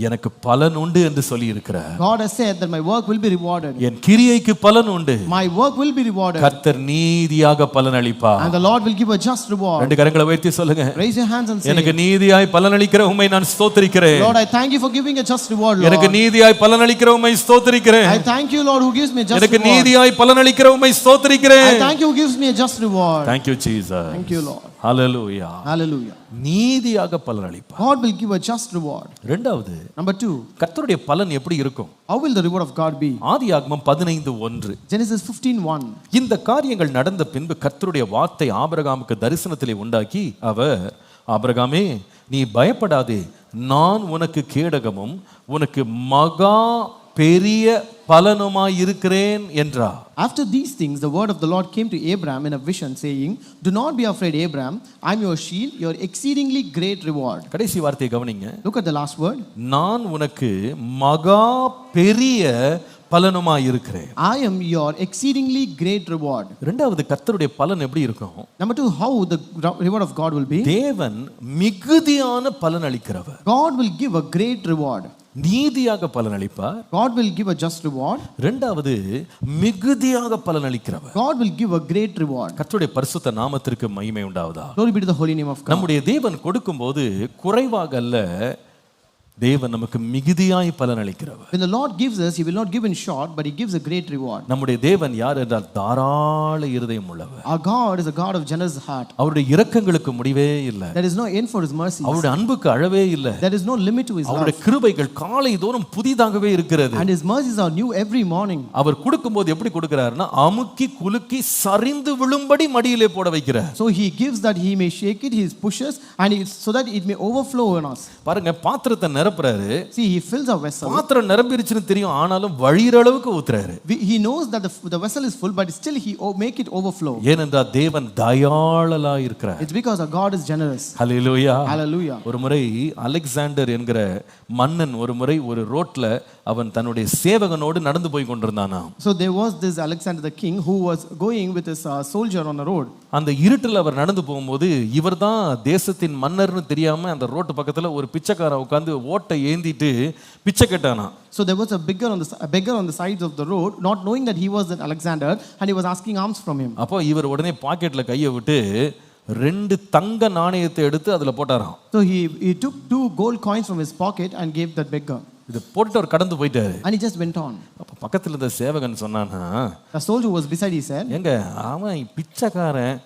எனக்கு பலன் உண்டு என்று சொல்லி இருக்கிறார். God has said that my work will be rewarded. என் கிரியைக்கு பலன் உண்டு. My work will be rewarded. கர்த்தர் நீதியாக பலன் அளிப்பார். And the Lord will give a just reward. ரெண்டு கரங்களை உயர்த்தி சொல்லுங்க. Raise your hands and say, எனக்கு நீதியாய் பலன் அளிக்கிற உம்மை நான் ஸ்தோத்திரிக்கிறேன். Lord, I thank you for giving a just reward, Lord. எனக்கு நீதியாய் பலன் அளிக்கிற உம்மை ஸ்தோத்திரிக்கிறேன். I thank you, Lord, who gives me a just எனக்கு reward. நீதியாய் பலன் அளிக்கிற உம்மை ஸ்தோத்திரிக்கிறேன். I thank you who gives me a just reward. Thank you Jesus. Thank you, Lord. Hallelujah. Hallelujah. நீதியாக பலன் அளிப்பார். God will give a just reward. இரண்டாவது, Number 2, கர்த்தருடைய பலன் எப்படி இருக்கும்? how will the reward of God be? ஆதியாகமம் 15:1. Genesis 15:1. இந்த காரியங்கள் நடந்த பின்பு கர்த்தருடைய வார்த்தை ஆபிரகாமுக்கு தரிசனத்திலே உண்டாக்கி, அவர், ஆபிரகாமே, நீ பயப்படாதே, நான் உனக்கு கேடகமும் உனக்கு மகா பெரிய பலனுமாய் இருக்கிறேன் என்றார். After these things, the word of the Lord came to Abraham in a vision, saying, do not be afraid, Abraham, I am your shield, your exceedingly great reward. கடைசி வார்த்தையை கவனிங்க. Look at the last word. நான் உனக்கு மகா பெரிய பலனுமாய் இருக்கிறேன். I am your exceedingly great reward. இரண்டாவது, கர்த்தருடைய பலன் எப்படி இருக்கும்? Number 2, how the reward of God will be? தேவன் மிகுதியான பலன் அளிக்கிறவர். God will give a great reward. நீதியாக பலன் அளிப்பார். God will give a just reward. இரண்டாவது, மிகுதியாக பலன் அளிக்கிறவர். God will give a great reward. கர்த்தருடைய பரிசுத்த நாமத்திற்கு மகிமை உண்டாவதா. Glory be to the holy name of God. நம்முடைய தேவன் கொடுக்கும்போது குறைவாக அல்ல, தேவன் நமக்கு மிகுதியாய் பலன் அளிக்கிறவர். When the Lord gives us, He will not give in short, but He gives a great reward. நம்முடைய தேவன் யார் என்றால் தாராள இருதயம் உள்ளவர். Our God is a God of generous heart. அவருடைய இரக்கங்களுக்கு முடிவே இல்லை. There is no end for His mercies. அவருடைய அன்புக்கு அளவே இல்லை. There is no limit to His love. அவருடைய கிருபைகள் காலை தோறும் புதிதாகவே இருக்கிறது. And His mercies are new every morning. அவர் கொடுக்கும்போது எப்படி கொடுக்கிறார்னா அமுக்கி குலுக்கி சரிந்து விழும்படி மடியிலே போட வைக்கிறார். So He gives that He may shake it, He pushes, and so that it may overflow on us. பாருங்க, பாத்திரத்தை நிரப்புறாரு. See, He fills our vessel. பாத்திரம் நிரம்பிருச்சுன்னு தெரியும், ஆனாலும் வழியிற அளவுக்கு ஊத்துறாரு. He knows that the vessel is full, but still He make it overflow. ஏனென்றால் தேவன் தயாளனாய் இருக்கிறார். It's because our God is generous. Hallelujah. Hallelujah. ஒரு முறை அலெக்சாண்டர் என்கிற மன்னன் ஒரு முறை ஒரு ரோட்ல அவன் தன்னுடைய சேவகனோடு நடந்து போய் கொண்டிருந்தானா. So there was this Alexander the king who was going with his soldier on the road. அந்த இருட்டில் அவர் நடந்து போகும்போது இவர்தான் தேசத்தின் மன்னர்னு தெரியாம அந்த ரோட்டு பக்கத்துல ஒரு பிச்சைக்காரன் உட்கார்ந்து ஓட்டை ஏந்திட்டு பிச்சை கேட்டானா. So there was a beggar on the sides of the road, not knowing that he was an Alexander, and he was asking alms from him. அப்போ இவர் உடனே பாக்கெட்ல கையை விட்டு 2 தங்க நாணயத்தை எடுத்து அதுல போட்டாராம். So he took 2 gold coins from his pocket and gave that beggar. இது போட்டு அவர் கடந்து போயிட்டாரு. And he just went on. அப்ப பக்கத்துல இருந்த சேவகன் சொன்னானா, The soldier who was beside, he said, எங்க அவன் பிச்சைக்காரன்,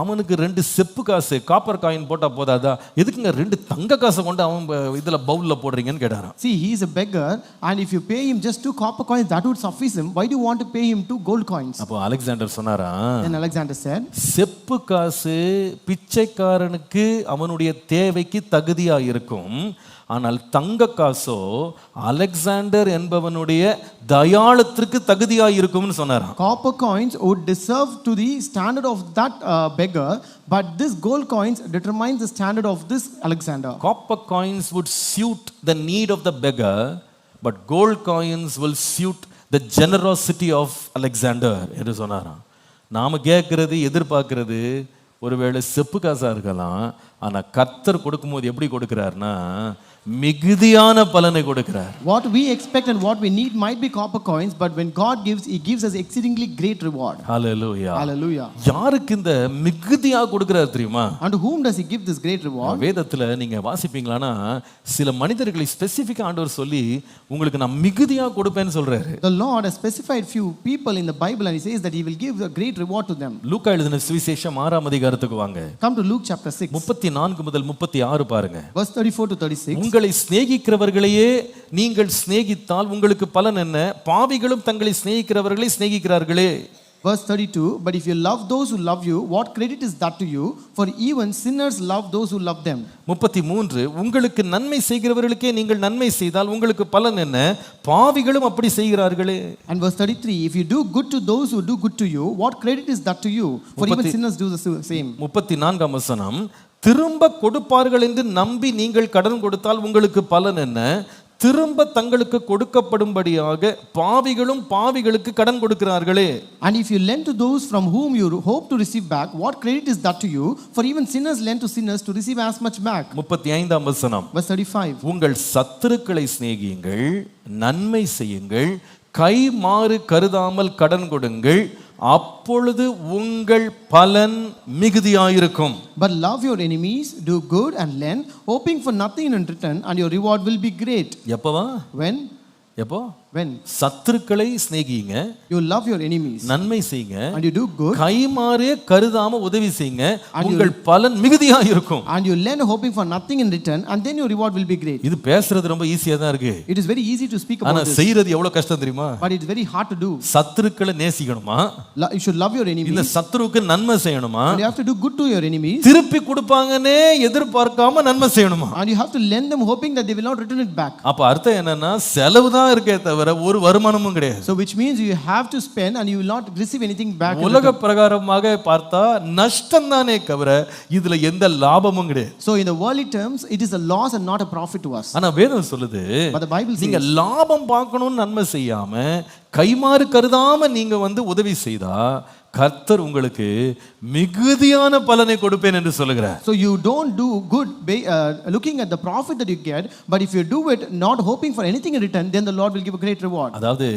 அவனுக்கு 2 செப்பு காசு காப்பர் காயின் போட்டா போதாதா, எதுக்குங்க 2 தங்க காசை கொண்டு அவன் இதுல பவுல்ல போடுறீங்கன்னு கேட்டாராம். See, he is a beggar, and if you pay him just 2 copper coins, that would suffice him. Why do you want to pay him 2 gold coins? அப்போ அலெக்சாண்டர் சொன்னாரா, Then Alexander said, செப்பு காசு பிச்சைக்காரனுக்கு அவனுடைய தேவைக்கு தகுதியா இருக்கும், ஆனால் தங்க காசோ அலெக்சாண்டர் என்பவனுடைய தயாளத்திற்கு தகுதியா இருக்கும்னு சொன்னாராம். Copper coins would deserve to the standard of that beggar, but this gold coins determines the standard of this Alexander. Copper coins would suit the need of the beggar, but gold coins will suit the generosity of Alexander என்று சொன்னாராம். நாம கேட்கறது எதிர்பார்க்கிறது ஒருவேளை செப்பு காசா இருக்கலாம், ஆனா கர்த்தர் கொடுக்கும்போது எப்படி கொடுக்கிறார்னா மிகுதியான பலனை கொடுக்கிறார். What we expect and what we need might be copper coins, but when God gives, He gives us exceedingly great reward. Hallelujah. Hallelujah. யாருக்கு இந்த மிகுதியா கொடுக்கிறார் தெரியுமா? And to whom does He give this great reward? வேதத்துல நீங்க வாசிப்பீங்களானா சில மனிதர்களை ஸ்பெசிஃபிக்கா ஆண்டவர் சொல்லி உங்களுக்கு நான் மிகுதியா கொடுப்பேன்னு சொல்றாரு. The Lord has specified few people in the Bible, and He says that He will give a great reward to them. லூக்கா எழுதின சுவிசேஷம் 6ஆம் அதிகாரத்துக்கு வாங்க. Come to Luke chapter 6. 34 முதல் 36 பாருங்க. Verse 34 to 36. உங்களை சிநேகிக்கிறவர்களையே நீங்கள் சிநேகித்தால் உங்களுக்கு பலன் என்ன? பாவிகளும் தங்களை சிநேகிக்கிறவர்களை சிநேகிக்கிறார்களே. Verse 32, but if you love those who love you, what credit is that to you? For even sinners love those who love them. 33, உங்களுக்கு நன்மை செய்கிறவர்களுக்கே நீங்கள் நன்மை செய்தால் உங்களுக்கு பலன் என்ன? பாவிகளும் அப்படி செய்கிறார்களே. And verse 33, if you do good to those who do good to you, what credit is that to you? For even sinners do the same. 34ஆம் வசனம், திரும்ப கொடுப்பார்கள் என்று நம்பி நீங்கள் கடன் கொடுத்தால் உங்களுக்கு பலன் என்ன? திரும்ப தங்களுக்கு கொடுக்கப்படும்படியாக பாவிகளும் பாவிகளுக்கு கடன் கொடுக்கிறார்களே. And if you lend to those from whom you hope to receive back, what credit is that to you? For even sinners lend to sinners to receive as much back. 35ஆம் வசனம், Verse 35, உங்கள் சத்துருக்களை சிநேகியுங்கள், நன்மை செய்யுங்கள், கை மாறு கருதாமல் கடன் கொடுங்கள், அப்பொழுது உங்கள் பலன் மிகுதியாயிருக்கும். But love your enemies, do good and lend, hoping for nothing in return, and your reward will be great. எப்பவா? எப்போ? When சத்துருக்களை சிநேகியுங்க, you love your enemies, நன்மை செய்யுங்க, and you do good, கைமாறே கருதாம உதவி செய்யுங்க, உங்கள் பலன் மிகுதியா இருக்கும். and you lend hoping for nothing in return, and then your reward will be great. இது பேசுறது ரொம்ப ஈஸியா தான் இருக்கு. It is very easy to speak ஆனா about this, செய்யறது எவ்வளவு கஷ்டம் தெரியுமா? but it is very hard to do. சத்துருக்களை நேசிக்கணுமா? You should love your இந்த enemies, சத்துருவுக்கு நன்மை செய்யணுமா? and you have to do good to your enemies, திருப்பி கொடுப்பாங்கன்னே எதிர்பார்க்காம நன்மை செய்யணுமா? and you have to lend them hoping that they will not return it back. அப்ப அர்த்தம் என்னன்னா செலவு தான் இருக்கே தவிர ஒரு வருமானமும் கிடையாது. So which means you have to spend and you will not receive anything back. உலக பிரகாரமாக பார்த்தா நஷ்டம் தானே தவிர இதுல எந்த லாபமும் கிடையாது. So in the worldly terms it is a loss and not a profit to us. ஆனா வேதம் சொல்லுது, But the Bible நீங்க says, லாபம் பார்க்கணும்னு நன்மை செய்யாம கைமாறு கருதாம நீங்க உதவி செய்தா கர்த்தர் உங்களுக்கு மிகுதியான பலனை கொடுப்பேன் என்று சொல்லுகிறார். So you don't do good looking at the profit that you get, but if you do it not hoping for anything in return, then the Lord will give a great reward. அதாவது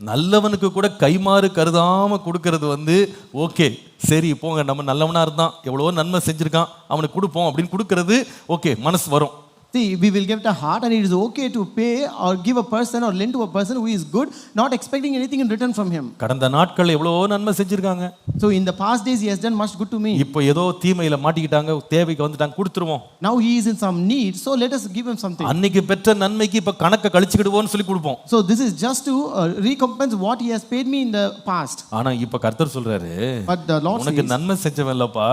நல்லவனுக்கு கூட கைமாறு கருதாம கொடுக்கிறது okay, சரி போங்க நம்ம நல்லவனா இருந்தான் எவ்வளவோ நன்மை செஞ்சிருக்கான் அவனுக்கு கொடுப்போம் அப்படின்னு கொடுக்கிறது ஓகே, மனசு வரும். See, we will give it a heart, and it is okay to pay or give a person or lend to a person who is good, not expecting anything in return from him. கடந்த நாட்கள் எவ்வளவோ நன்மை செஞ்சிருக்காங்க. So in the past days he has done much good to me. இப்போ ஏதோ தீமையில மாட்டிக்கிட்டாங்க, தேவைக்கு வந்துட்டாங்க, கொடுத்துருவோம். Now he is in some need, so let us give him something. அன்னைக்கு பெற்ற நன்மைக்கு இப்ப கணக்க கழிச்சுக்கிடுவோன்னு சொல்லி கொடுப்போம். So this is just to recompense what he has paid me in the past. ஆனா இப்ப கர்த்தர் சொல்றாரு, But the Lord உனக்கு says, நன்மை செஞ்சவன் இல்லப்பா,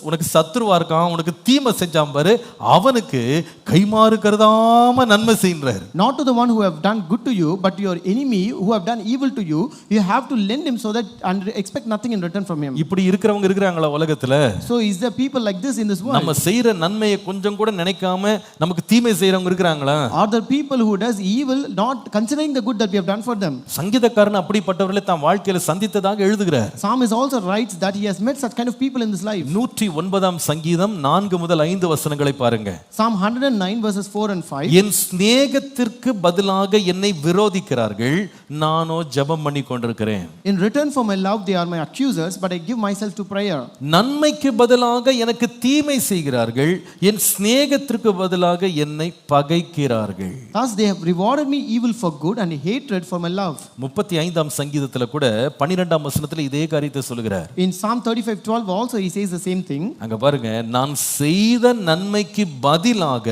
உனக்கு சத்துருவா இருக்கான், உனக்கு தீமை செஞ்சான் பாரு, அவனுக்கு கைமாறு கருதாம நன்மை செய்யறாரு. not to the one who have done good to you, but your enemy who have done evil to you, you have to lend him so that and expect nothing in return from him. இப்படி இருக்கிறவங்க இருக்கிறாங்களா உலகத்துல? So is there people like this in this world? நம்ம செய்யற நன்மையை கொஞ்சம் கூட நினைக்காம நமக்கு தீமை செய்யறவங்க இருக்கிறாங்களா? Are there people who does evil not considering the good that we have done for them? சங்கீதக்காரன் அப்படிப்பட்டவர்களை தான் வாழ்க்கையில சந்தித்ததாக எழுதுகிறார். Psalmist also writes that he has met such kind of people in this life. 109 சங்கீதம் 4 முதல் 5 வசனங்களை பாருங்க. Psalm 109 verses 4 and 5. என் சிநேகத்திற்கு பதிலாக என்னை விரோதிக்கிறார்கள், நானோ ஜெபம் பண்ணி கொண்டிருக்கிறேன். In return for my love they are my accusers, but I give myself to prayer. நன்மைக்கு பதிலாக எனக்கு தீமை செய்கிறார்கள், என் சிநேகத்திற்கு பதிலாக என்னை பகைக்கிறார்கள். Thus they have rewarded me evil for good and hatred for my love. 35 சங்கீதத்துல கூட 12 வசனத்துல இதே காரியத்தை சொல்லுகிறார். In Psalm 35:12 also he says the same thing. அங்க பாருங்க, நான் செய்த நன்மைக்கு பதிலாக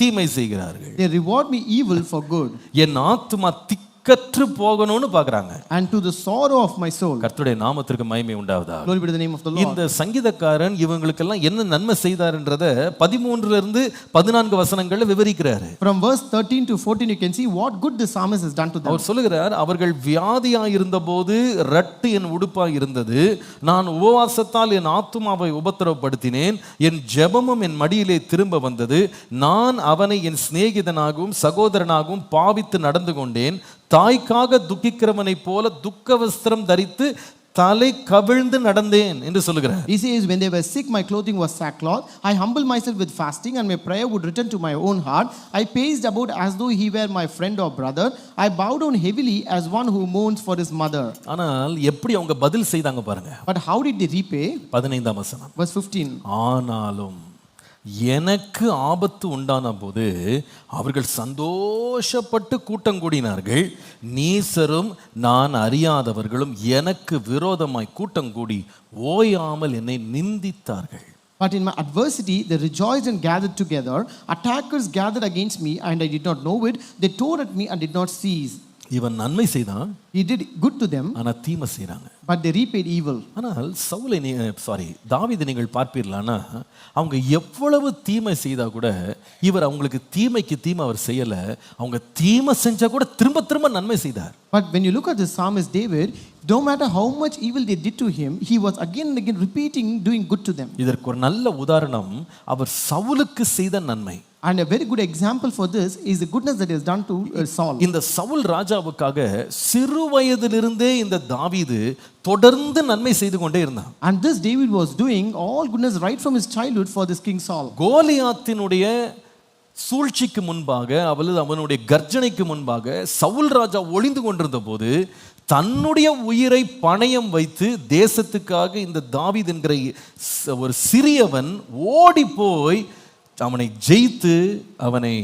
தீமை செய்கிறார்கள். They reward me evil for good. என் ஆத்துமா திக்கற்று போகணும்னு பார்க்கறாங்க. And to the sorrow of my soul. கர்த்தருடைய நாமத்திற்கு மகிமை உண்டாவதாக. Glory be to the name of the Lord. இந்த சங்கீதக்காரன் இவங்களுக்கெல்லாம் என்ன நன்மை செய்தார்ன்றத 13 இருந்து 14 வசனங்கள்ல விவரிக்கிறார். From verse 13 to 14 you can see what good the psalmist has done to them. அவர் சொல்லுகிறார், அவர்கள் வியாதியாய் இருந்தபோது ரட்டு என் உடுப்பாய் இருந்தது, நான் உபவாசத்தால் என் ஆத்துமாவை உபத்திரவப்படுத்தினேன், என் ஜெபமும் என் மடியிலே திரும்ப வந்தது, நான் அவனை என் சிநேகிதனாகவும் சகோதரனாகவும் பாவித்து நடந்து கொண்டேன், தாய்க்காக துக்கிக்கிறவனை போல துக்க வஸ்திரம் தரித்து தலை கவிழ்ந்து நடந்தேன் என்று சொல்லுகிறார். He says, when they were sick my clothing was sackcloth, I humbled myself with fasting and my prayer would return to my own heart, I paced about as though he were my friend or brother, I bowed down heavily as one who mourns for his mother. ஆனால் எப்படி அவங்க பதில் செய்தாங்க பாருங்க. But how did they repay? 15 வசனம். Verse 15. ஆனாலும் எனக்கு ஆபத்து உண்டான போது அவர்கள் சந்தோஷப்பட்டு கூட்டம் கூடினார்கள், நீசரும் நான் அறியாதவர்களும் எனக்கு விரோதமாய் கூட்டம் கூடி ஓயாமல் என்னை நிந்தித்தார்கள். But in my adversity they rejoiced and gathered together, attackers gathered against me and I did not know it, they tore at me and did not cease. இவன் நன்மை செய்தான், He did good to them, ஆனா தீமை செய்றாங்க. but they repaid evil. ஆனால் சவுலை தாவீதை நீங்கள் பார்ப்பீர்களானா, அவங்க எவ்வளவு தீமை செய்தா கூட இவர் அவங்களுக்கு தீமைக்கு தீமை அவர் செய்யல, அவங்க தீமை செஞ்சா கூட திரும்ப திரும்ப நன்மை செய்தார். But when you look at the psalmist David, no matter how much evil they did to him, he was again and again repeating doing good to them. இதற்கு ஒரு நல்ல உதாரணம் அவர் சவுலுக்கு செய்த நன்மை. And a very good example for this is the goodness that he has done to Saul. இந்த சவுல் ராஜாவுக்காக சிறு வயதிலிருந்தே இந்த தாவீது தொடர்ந்து நன்மை செய்து கொண்டே இருந்தான். And this David was doing all goodness right from his childhood for this king Saul. கோலியாத்தினுடைய சூழ்ச்சிக்கு முன்பாக அவனுடைய கர்ஜனைக்கு முன்பாக சவுல் ராஜா ஒளிந்து கொண்டிருந்த போது தன்னுடைய உயிரை பணயம் வைத்து தேசத்துக்காக இந்த தாவீது என்கிற ஒரு சிறியவன் ஓடி போய் அவனை ஜெயித்து அவனை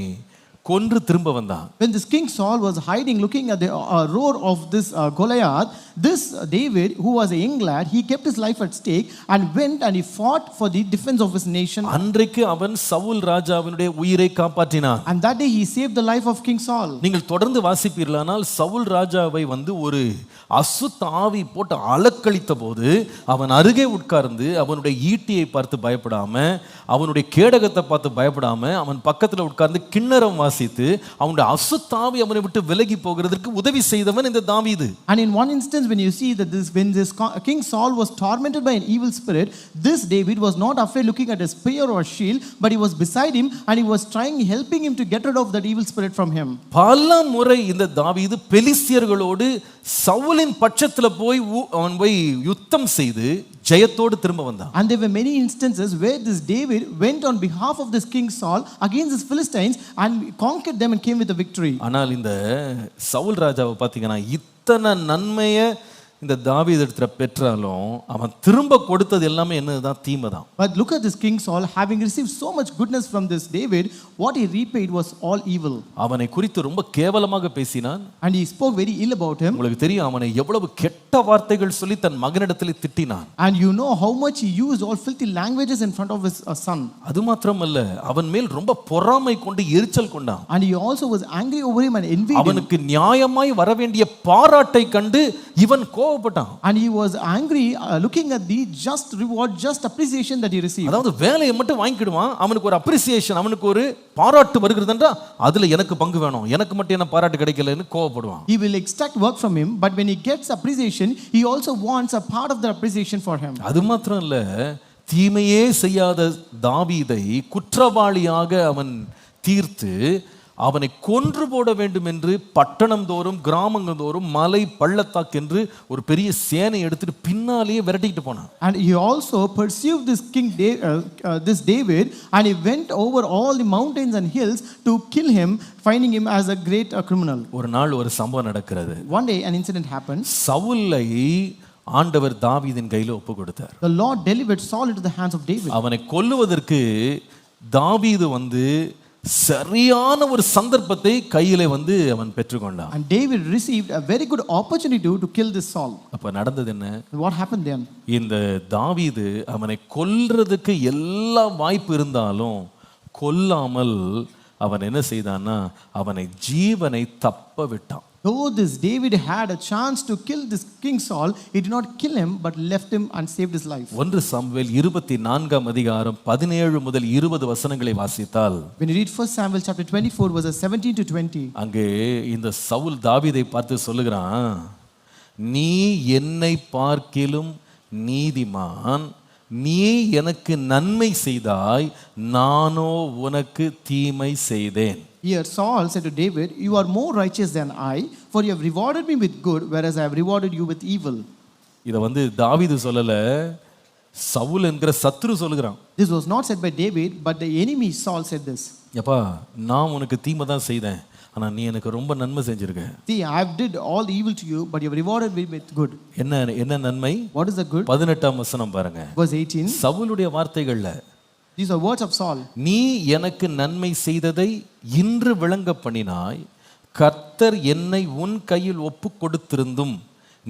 கொன்று திரும்ப வந்தான். When this king Saul was hiding looking at the roar of this Goliath, this David who was a young lad, he kept his life at stake and went and he fought for the defense of his nation. அன்றைக்கு அவன் சவுல் ராஜாவினுடைய உயிரை காப்பாற்றினான். And that day he saved the life of King Saul. நீங்கள் தொடர்ந்து வாசிப்பீர்களானால் சவுல் ராஜாவை ஒரு அசுத்த ஆவி போட்டு அலக்களித்த போது அவன் அருகே உட்கார்ந்து அவனுடைய ஈட்டியை பார்த்து பயப்படாம, அவனுடைய கேடகத்தை பார்த்து பயப்படாம, அவன் பக்கத்தில் உட்கார்ந்து கிண்ணறம் வாசித்து அவனுடைய அசுத்த ஆவி அவனை விட்டு விலகி போகிறதற்கு உதவி செய்தவன் இந்த தாவீது. And in one instance when you see that when this King Saul was tormented by an evil spirit, this David was not afraid looking at a spear or shield, but he was beside him and he was helping him to get rid of that evil spirit from him. பல முறை இந்த தாவீது பெலிஸ்தியர்களோடு சவுலின் பட்சத்துல போய் அவன் போய் யுத்தம் செய்து ஜெயத்தோடு திரும்ப வந்தான். And there were many instances where this David went on behalf of this King Saul against the Philistines and conquered them and came with a victory. ஆனால் இந்த சவுல் ராஜாவை பார்த்தீங்கன்னா இத்தனை நன்மையை இந்த தாவீது இடத்துல பெற்றாலும் அவன் திரும்ப கொடுத்தது எல்லாமே என்னதுதான்? தீமை தான். But look at this King Saul, having received so much goodness from this David, what he repaid was all evil. அவனை குறித்து ரொம்ப கேவலமாக பேசினான். And he spoke very ill about him. உங்களுக்கு தெரியும் அவனை எவ்வளவு கெட்ட வார்த்தைகள் சொல்லி தன் மகனிடத்தில் திட்டினான். And you know how much he used all filthy languages in front of his son. அது மாத்திரமல்ல, அவன் மேல் ரொம்ப பொறாமை கொண்டு எரிச்சல் கொண்டான். And he also was angry over him and envied him. அவனுக்கு நியாயமாய் வரவேண்டிய பாராட்டை கண்டு இவன் கோபப்பட்டான். And he was angry looking at the just reward, just appreciation that he received. அதாவது வேலையை மட்டும் வாங்கிடுவான், அவனுக்கு ஒரு அப்ரிசியேஷன், அவனுக்கு ஒரு பாராட்டு வருகிறதுன்றா அதுல எனக்கு பங்கு வேணும், எனக்கு மட்டும் என்ன பாராட்டு கிடைக்கலன்னு கோபப்படுவான். He will extract work from him, but when he gets appreciation, he also wants a part of the appreciation for him. அது மாத்திரம் இல்ல, தீமையே செய்யாத தாவீதை குற்றவாளியாக அவன் தீர்த்து அவனை கொன்று போட வேண்டும் என்று பட்டணம் தோறும் கிராமங்கள் தோறும் மலை பள்ளத்தாக்கு என்று ஒரு பெரிய சேனை எடுத்துட்டு பின்னாலேயே விரட்டிட்டு போனான். And he also pursued this this David, and he went over all the mountains and hills to kill him, finding him as a great criminal. ஒரு நாள் ஒரு சம்பவம் நடக்கிறது. One day an incident happened. சவுலை ஆண்டவர் தாவீதின் கையில ஒப்பு கொடுத்தார். The Lord delivered Saul into the hands of David. அவனை கொல்லுவதற்கு தாவீது சரியான ஒரு சந்தர்ப்பத்தை கையிலே அவன் பெற்றுக்கொண்டான். And David received a very good opportunity to kill this Saul. அப்ப நடந்தது என்ன? What happened then? இந்த தாவீது அவனை கொல்றதுக்கு எல்லா வாய்ப்பு இருந்தாலும் கொல்லாமல் அவன் என்ன செய்தான்னா அவனை ஜீவனை தப்ப விட்டான். Though this David had a chance to kill this King Saul, he did not kill him but left him and saved his life. 1 Samuel 24 அதிகாரம் 17 முதல் 20 வசனங்களை வாசித்தால், when you read 1 Samuel chapter 24 verses 17 to 20, அங்கே இந்த சவுல் தாவீதை பார்த்து சொல்லுகிறான், நீ என்னை பார்க்கிலும் நீதிமான், நீ எனக்கு நன்மை செய்தாய், நானோ உனக்கு தீமை செய்தேன். Here Saul said to David, you are more righteous than I, for you have rewarded me with good, whereas I have rewarded you with evil. இத தாவீது சொல்லல, சவுல் என்கிற சத்துரு சொல்லுகிறான். This was not said by David, but the enemy Saul said this. அப்பா, நான் உனக்கு தீமை தான் செய்தேன், ஆனா நீ எனக்கு ரொம்ப நன்மை செஞ்சிருக்க. See, I have did all the evil to you, but you have rewarded me with good. என்ன நன்மை? What is the good? 18 வசனம் பாருங்க. Verse 18. சவுலுடைய வார்த்தைகள்ல, these are words of Saul. நீ எனக்கு நன்மை செய்ததை இன்று விளங்க பண்ணினாய், கர்த்தர் என்னை உன் கையில் ஒப்பு கொடுத்திருந்தும்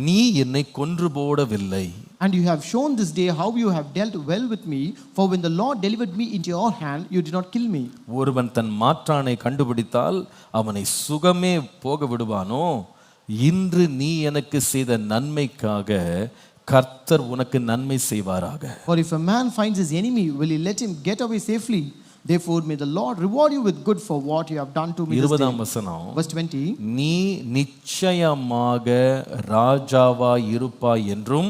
நீ என்னை கொன்று போடவில்லை. And you have shown this day how you have dealt well with me, for when the Lord delivered me into your hand, you did not kill me. ஒருவன் தன் மாற்றானை கண்டுபிடித்தால் அவனை சுகமே போக விடுவானோ, இன்று நீ எனக்கு செய்த நன்மைக்காக கர்த்தர் உனக்கு நன்மை செய்வாராக. For if a man finds his enemy, will he let him get away safely? Therefore may the Lord reward you with good for what you have done to me this day. 20 வசனம். Verse 20. நீ நிச்சயமாக ராஜாவாய் இருப்பாய் என்றும்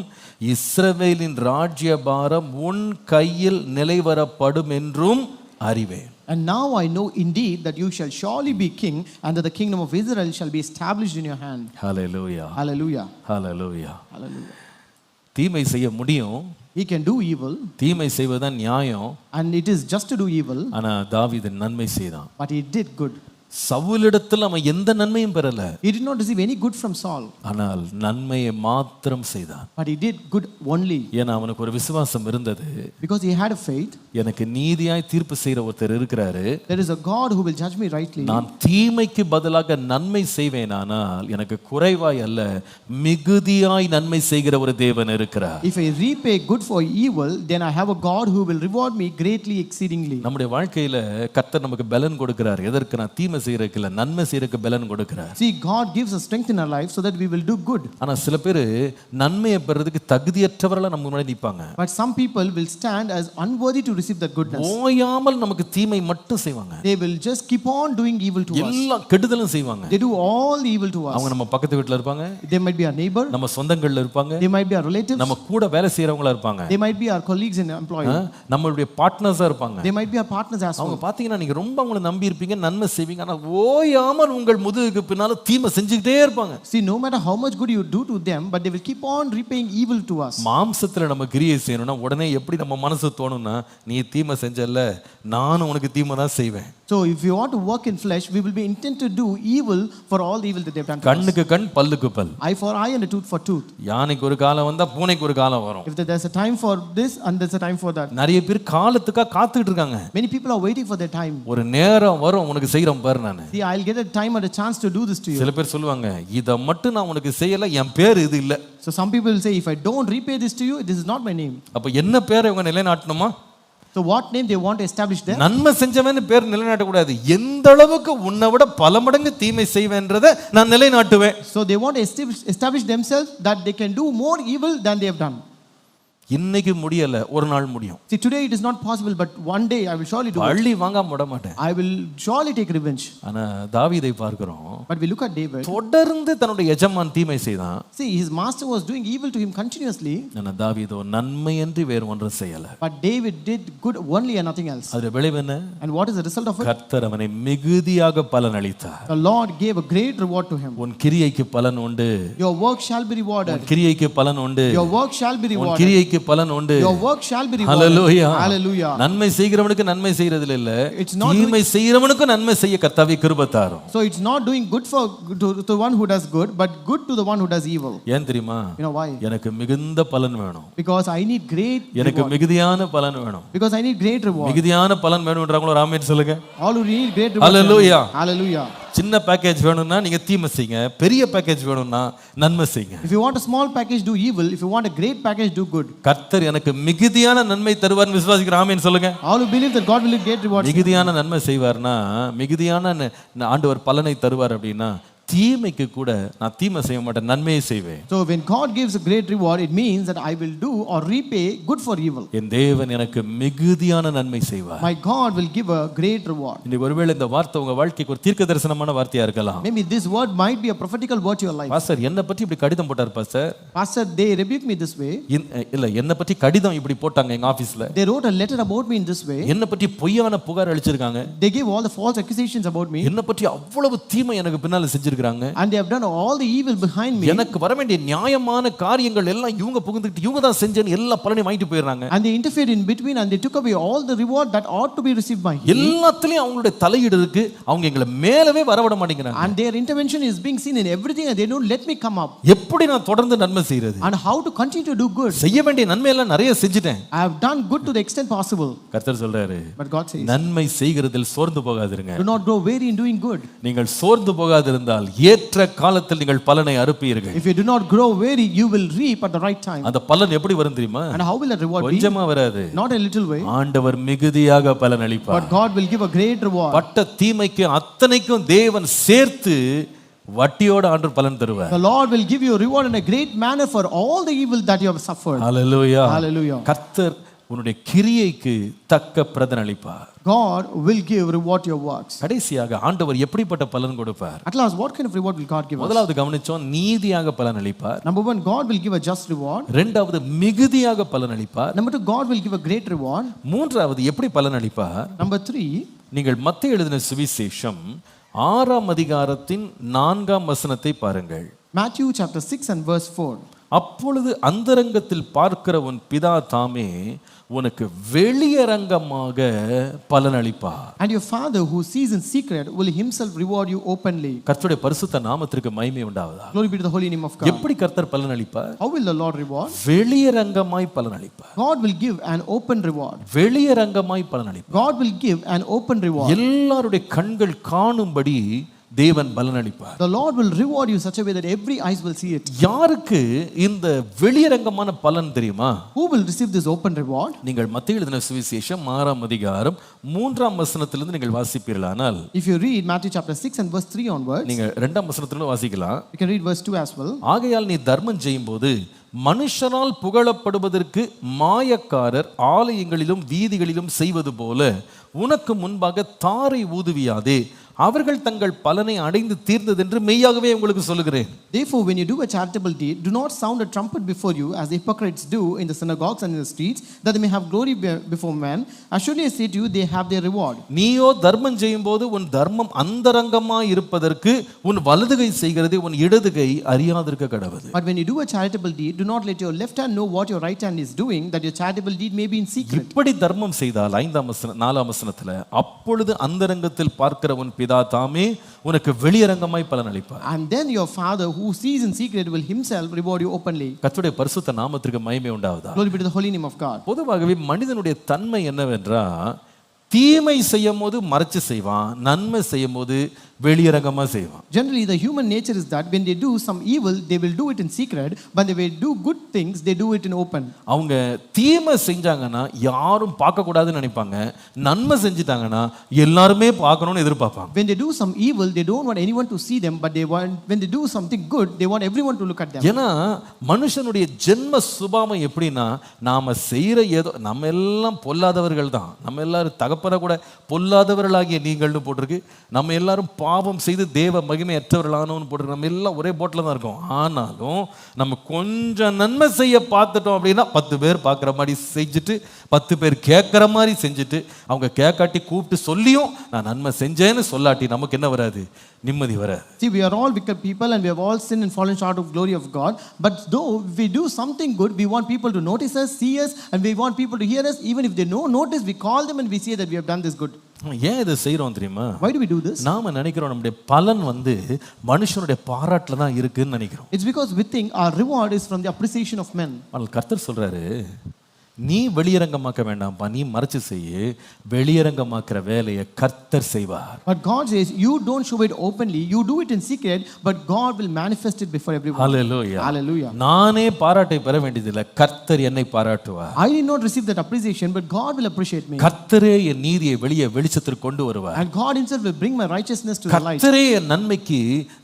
இஸ்ரவேலின் ராஜ்யபாரம் உன் கையில் நிலைவரப்படும் என்றும் அறிவேன். And now I know indeed that you shall surely be king, and that the kingdom of Israel shall be established in your hand. Hallelujah. Hallelujah. Hallelujah. Hallelujah. தீமை செய்ய முடியும், He can do evil, தீமை செய்வதுதான் நியாயம். and it is just to do evil. ஆனா தாவீது நன்மை செய்தான். But he did good. சவுலிடத்தில் அவன் எந்த நன்மையும் பெறல. He did not receive any good from Saul. ஆனால் நன்மையை மாத்திரம் செய்தான். But he did good only. ஏன்னா அவனுக்கு ஒரு விசுவாசம் இருந்தது. Because he had a faith. எனக்கு நீதியாய் தீர்ப்பு செய்கிற ஒருத்தர் இருக்கிறாரு. There is a God who will judge me rightly. நான் தீமைக்கு பதிலாக நன்மை செய்வேனானால் எனக்கு குறைவாய் அல்ல மிகுதியாய் நன்மை செய்கிற ஒரு தேவன் இருக்கிறார். If I repay good for evil, then I have a God who will reward me greatly exceedingly. நம்முடைய வாழ்க்கையில கர்த்தர் நமக்கு பலன் கொடுக்கிறார். எதற்கு? நான் தீமை செய்யறதுக்கு இல்ல, நன்மை செய்யறதுக்கு பலன் கொடுக்கிறார். See, God gives us strength in our life so that we will do good. ஆனா சில பேர் நன்மையை பெறதுக்கு தகுதியற்றவர்களா நம்ம முன்னாடி நிப்பாங்க. But some people will stand as unworthy to receive that goodness. ஓயாமல் நமக்கு தீமை மட்டும் செய்வாங்க. They will just keep on doing evil to us. எல்லா கெடுதலும் செய்வாங்க. They do all the evil to us. அவங்க நம்ம பக்கத்து வீட்ல இருப்பாங்க. They might be our neighbor. நம்ம சொந்தங்கள்ல இருப்பாங்க. They might be our relatives. நம்ம கூட வேலை செய்றவங்களா இருப்பாங்க. They might be our colleagues and employees. நம்மளுடைய பார்ட்னர்ஸா இருப்பாங்க. They might be our partners as well. அவங்க பாத்தீங்கன்னா நீங்க ரொம்ப அவங்களை நம்பி இருப்பீங்க, நன்மை செய்வீங்க, ஆனா ஓயாமல் உங்கள் முதுகுக்கு பின்னால தீமை செஞ்சுக்கிட்டே இருப்பாங்க. See, no matter how much good you do to them, but they will keep on repaying evil to us. மாம்சத்துல நம்ம கிரியை செய்யணும்னா உடனே எப்படி நம்ம மனசு தோணும்னா, நீ தீமை செஞ்சல்ல, நானும் உனக்கு தீமை தான் செய்வேன். So if you want to work in flesh, we will be intent to do evil for all the evil that they have done to us. கண்ணுக்கு கண், பல்லுக்கு பல். Eye for eye and a tooth for tooth. யானைக்கு ஒரு காலம் வந்தா பூனைக்கு ஒரு காலம் வரும். If there's a time for this and there's a time for that. நிறைய பேர் காலத்துக்கா காத்துக்கிட்டு இருக்காங்க. Many people are waiting for their time. ஒரு நேரம் வரும் உனக்கு செய்யறேன் பாரு நானு. See, I'll get a time and a chance to do this to you. சில பேர் சொல்லுவாங்க, இத மட்டும் நான் உனக்கு செய்யல, என் பேர் இது இல்ல. So some people will say, if I don't repay this to you, this is not my name. அப்ப என்ன பேரை இவங்க நிலைநாட்டணுமா? So what name they want to establish there? நன்மை செஞ்சவன் பேர் நிலைநாட்ட கூடாது. எந்த அளவுக்கு உன்னை விட பல மடங்கு தீமை செய்வேன்றதை நான் நிலைநாட்டுவேன். So they want to establish themselves that they can do more evil than they have done. இன்னைக்கு முடியல, ஒரு நாள் முடியும். See, today it is not possible, but one day I will surely do it. பள்ளி வாங்காம விட மாட்டேன். I will surely take revenge. ஆனா தாவீதை பார்க்கிறோம். But we look at David. தொடர்ந்து தன்னுடைய எஜமான் தீமை செய்தான். See, his master was doing evil to him continuously. ஆனா தாவீதோ நன்மையன்றி வேறு ஒன்றும் செய்யல. But David did good only and nothing else. அதோட விளைவு என்ன? And what is the result of it? கர்த்தர் அவனை மிகுதியாக பலன் அளித்தார். The Lord gave a great reward to him. உன் கிரியைக்கு பலன் உண்டு. Your work shall be rewarded. உன் கிரியைக்கு பலன் உண்டு. Your work shall be உன் rewarded. கிரியைக்கு பலன் உண்டு. Your work shall be rewarded. Hallelujah. Hallelujah. நன்மை செய்கிறவனுக்கு நன்மை செய்யறதில்ல இல்ல, It's not தீமை செய்கிறவனுக்கு நன்மை செய்ய கர்த்தாவே கிருபை தாரும். So it's not doing good for to the one who does good, but good to the one who does evil. ஏன் தெரியுமா? You know why? எனக்கு மிகுந்த பலன் வேணும். Because I need great எனக்கு reward. மிகுதியான பலன் வேணும். Because I need great reward. மிகுதியான பலன் வேணும்ன்றவங்களோ ஆமென் சொல்லுங்க. All who need great reward. Hallelujah. Hallelujah. சின்ன பேக்கேஜ் வேணும்னா நீங்க தீமை செய்யுங்க, பெரிய பேக்கேஜ் வேணும்னா நன்மை செய்யுங்க. If you want a small package, do evil. If you want a great package, do good. கர்த்தர் எனக்கு மிகுதியான நன்மை தருவார்னு விசுவாசிக்கிற ஆமென் சொல்லுங்க. All who believe that God will give great reward. மிகுதியான நன்மை செய்வார்னா, மிகுதியான ஆண்டவர் பலனை தருவார் அப்படின்னா, தீமைக்கு கூட நான் தீமை செய்ய மாட்டேன், நன்மையை செய்வேன். So when God gives a great reward, it means that I will do or repay good for evil. என் தேவன் எனக்கு மிகுதியான நன்மை செய்வார். My God will give a great reward. இன்னைக்கு ஒருவேளை இந்த வார்த்தை உங்க வாழ்க்கைக்கு ஒரு தீர்க்க தரிசனமான வார்த்தையா இருக்கலாம். Maybe this word might be a prophetical word to your life. Pastor என்ன பத்தி இப்படி கடிதம் போட்டார் pastor. Pastor, they rebuked me this way. இல்ல என்ன பத்தி கடிதம் இப்படி போட்டாங்க எங்க ஆபீஸ்ல. They wrote a letter about me in this way. என்ன பத்தி பொய்யான புகார் அளிச்சிருக்காங்க. They gave all the false accusations about me. என்ன பத்தி அவ்வளவு தீமை எனக்கு பின்னால செஞ்சிருக்காங்க. And they have done all the evil behind me. எனக்கு வர வேண்டிய நியாயமான காரியங்கள் எல்லாம் இவங்க புகுந்துட்டு இவங்க தான் செஞ்சேன்னு எல்லா பலனையும் வாங்கிட்டு போயிடுறாங்க. And they interfered in between and they took away all the reward that ought to be received by him. எல்லாத்துலயும் அவங்களுடைய தலையீடு இருக்கு. அவங்க எங்களை மேலவே வரவிட மாட்டேங்கிறாங்க. And their intervention is being seen in everything and they don't let me come up. எப்படி நான் தொடர்ந்து நன்மை செய்யறது? And how to continue to do good? செய்ய வேண்டிய நன்மை எல்லாம் நிறைய செஞ்சிட்டேன். I have done good to the extent possible. கர்த்தர் சொல்றாரு. But God says, நன்மை செய்கிறதில் சோர்ந்து போகாதீங்க. do not grow weary in doing good. நீங்கள் சோர்ந்து போகாதிருந்தால் ஏற்ற காலத்தில் நீங்கள் பலனை அறுப்பீர்கள். If you do not grow weary, you will reap at the right time. அந்த பலன் எப்படி வரும் தெரியுமா? And how will that reward be? கொஞ்சமா வராது. Not a little way. ஆண்டவர் மிகுதியாக பலன் அளிப்பார். But God will give a great reward. பட்ட தீமைக்கு அத்தனைக்கும் தேவன் சேர்த்து வட்டியோட ஆண்டவர் பலன் தருவார். The Lord will give you a reward in a great manner for all the evil that you have suffered. Hallelujah. Hallelujah. கர்த்தர் உன்னுடைய கிரியைக்கு தக்க பிரதிபலன் அளிப்பார். God will give reward to your works. கடைசியாக ஆண்டவர் எப்படிப்பட்ட பலன் கொடுப்பார்? At last, what kind of reward will God give us? முதலாவது கவனிச்சோம், நீதியாக பலன் அளிப்பார். Number one, God will give a just reward. இரண்டாவது மிகுதியாக பலன் அளிப்பார். Number two, God will give a great reward. மூன்றாவது எப்படி பலன் அளிப்பார்? Number three, நீங்கள் மத்தேயு எழுதின சுவிசேஷம் 6ஆம் அதிகாரத்தின் 4ஆம் வசனத்தை பாருங்கள். Matthew chapter 6 and verse 4. அப்பொழுது அந்தரங்கத்தில் பார்க்கிற உன் பிதா தாமே உனக்கு வெளியரங்கமாக பலனளிப்பார். And your Father who sees in secret will himself reward you openly. கர்த்தருடைய பரிசுத்த நாமத்திற்கு மகிமை உண்டாவதாக. Glory be to the holy name of God. எப்படி கர்த்தர் பலனளிப்பார்? How will the Lord reward? வெளியரங்கமாய் பலனளிப்பார். God will give an open reward. வெளியரங்கமாய் பலனளிப்பார். God will give an open reward. எல்லாருடைய கண்கள் காணும்படி தேவன் பலனளிப்பார். The Lord will reward you such a way that every eyes will see it. யாருக்கு இந்த வெளியரங்கமான பலன் தெரியுமா? Who will receive this open reward? நீங்கள் மத்தேயு எழுதின சுவிசேஷம் 6ஆம் அதிகாரம் 3ஆம் வசனத்திலிருந்து நீங்கள் வாசிப்பீர்களானால், If you read Matthew chapter 6 and verse 3 onwards, நீங்க 2ஆம் வசனத்திலிருந்து வாசிக்கலாம். you can read verse 2 as well. ஆகையால் நீ தர்மம் செய்யும்போது மனுஷனால் புகழப்படுவதற்கு மாயக்காரர் ஆலயங்களிலும் வீதிகளிலும் செய்வது போல உனக்கு முன்பாக தாரை ஊதுவியாதே, அவர்கள் தங்கள் பலனை அடைந்து தீர்ந்ததென்று மெய்யாகவே உங்களுக்கு சொல்லுகிறேன். Therefore, when you do a charitable deed, do not sound a trumpet before you, as the hypocrites do in the synagogues and in the streets, that they may have glory before men. Assuredly I say to you, they have their reward. நீயோ தர்மம் செய்யும்போது உன் தர்மம் அந்தரங்கமாய் இருப்பதற்கு உன் வலதுகை செய்கிறது உன் இடதுகை அறியாதிருக்க கடவது. But when you do a charitable deed, do not let your left hand know what your right hand is doing, that your charitable deed may be in secret. இப்படி தர்மம் செய்தால் 4ஆம் வசனத்துல அப்பொழுது அந்தரங்கத்தில் பார்க்கிற உன் பிதா தாமே உனக்கு வெளியரங்கமாய் பலன் அளிப்பார். And then your Father who sees in secret will himself reward you openly. கர்த்தருடைய பரிசுத்த நாமத்திற்கு மகிமை உண்டாவதா. Glory be to the holy name of God. பொதுவாகவே மனிதனுடைய தன்மை என்னவென்றா தீமை செய்யும் போது மறைச்சு செய்வான், நன்மை செய்யும் போது வெளியரங்கமா செய்வான். Generally the human nature is that when they do some evil they will do it in secret, but when they do good things they do it in open. அவங்க தீமை செஞ்சாங்கன்னா யாரும் பார்க்க கூடாதுன்னு நினைப்பாங்க, நன்மை செஞ்சிட்டாங்கன்னா எல்லாருமே பார்க்கணும்னு எதிர்பார்ப்பாங்க. When they do some evil they don't want anyone to see them, but when they do something good they want everyone to look at them. ஏன்னா மனுஷனுடைய ஜென்ம சுபாவம் எப்படின்னா நாம செய்யற ஏதோ நம்ம எல்லாம் பொல்லாதவர்கள் தான். நம்ம எல்லாரும் தகப்பன கூட பொல்லாதவர்களாகிய நீங்கள்னு போட்டிருக்கு. நம்ம எல்லாரும் பாவம் செய்து தேவ மகிமையற்றவர்களானோன்னு போட்டு நம்ம எல்லாம் ஒரே போட்டில் தான் இருக்கோம். ஆனாலும் நம்ம கொஞ்சம் நன்மை செய்ய பார்த்துட்டோம் அப்படின்னா 10 பேர் பார்க்குற மாதிரி செஞ்சுட்டு 10 பேர் கேட்குற மாதிரி செஞ்சுட்டு அவங்க கேட்காட்டி கூப்பிட்டு சொல்லியும் நான் நன்மை செஞ்சேன்னு சொல்லாட்டி நமக்கு என்ன வராது, நிம்மதி வராது. See, we are all wicked people and we have all sinned and fallen short of glory of God, but though we do something good we want people to notice us, see us, and we want people to hear us. Even if they don't notice, we call them and we say that we have done this good. ஏன் இதை செய்கிறோம் தெரியுமா? Why do we do this? நாம நினைக்கிறோம் நம்முடைய பலன் மனுஷனுடைய பாராட்டில் தான் இருக்குன்னு நினைக்கிறோம். It's because we think our reward is from the appreciation of men. ஆனால் கர்த்தர் சொல்றாரு, நீ வெளியரங்கமாக்க வேண்டாம்ப்பா, நீ மறைச்சு செய்ய, வெளியரங்கமாக்குற வேலையை கர்த்தர் செய்வார். But God says you don't show it openly, you do it in secret, but God will manifest it before everyone. Hallelujah. Hallelujah. நானே பாராட்டை பெற வேண்டியதில்லை, கர்த்தர் என்னை பாராட்டுவார். I did not receive that appreciation, but God will appreciate me. கர்த்தரே என் நீதியை வெளிச்சத்திற்கு கொண்டு வருவார். And God himself will bring my righteousness to the light. கர்த்தரே என் நன்மைக்கு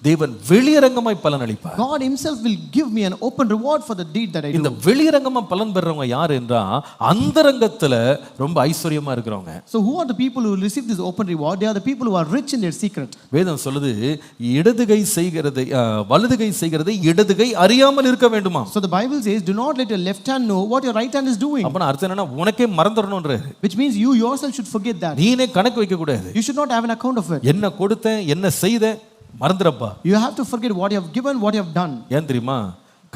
தேவன் வெளியரங்கமாய் பலன் அளிப்பார். God himself will give me an open reward for the deed that I do. இந்த வெளியரங்கமா பலன் பெறவங்க யார் என்றா அந்தரங்கத்துல ரொம்ப ஐஸ்வரியமா இருக்கிறவங்க. So who are the people who receive this open reward? They are the people who are rich in their secret. வேதம் சொல்லுது இடதுகை செய்கிறதை வலதுகை செய்கிறதை இடதுகை அறியாமல் இருக்க வேண்டுமா. So the Bible says do not let your left hand know what your right hand is doing. அப்ப அர்த்தம் என்னன்னா உனக்கே மறந்துடணும்ன்றாரு. Which means you yourself should forget that. நீனே கணக்கு வைக்க கூடாது. You should not have an account of it. என்ன கொடுத்தேன் என்ன செய்தேன் மறந்துறப்பா. You have to forget what you have given, what you have done. ஏன் தெரியுமா?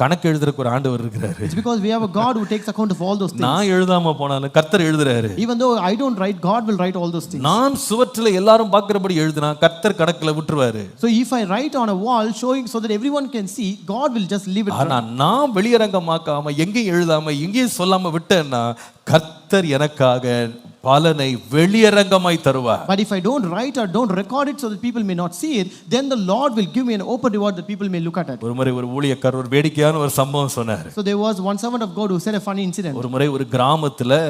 கணக்கு எழுதுறதுக்கு ஒரு ஆண்டவர் இருக்கிறாரு. It's because we have a God who takes account of all those things. நான் எழுதாம போனாலும் கர்த்தர் எழுதுறாரு. Even though I don't write, God will write all those things. நான் சுவற்றில எல்லாரும் பார்க்கிறபடி எழுதுனா கர்த்தர் கணக்குல விட்டுருவாரு. So if I write on a wall showing so that everyone can see, God will just leave it. ஆனா நான் வெளியரங்கமாக்காம எங்கேயும் எழுதாம எங்கேயும் சொல்லாம விட்டேன்னா கர்த்தர் எனக்காக பலனை வெளியரங்கமாய் தருவார். But if I don't write or don't record it so that people may not see it, then the Lord will give me an open reward that people may look at it. ஒரு முறை ஒரு ஊழியக்காரர் ஒரு வேடிக்கையான ஒரு சம்பவம் சொன்னார். So there was one servant of God who said a funny incident. ஒரு முறை ஒரு கிராமத்துல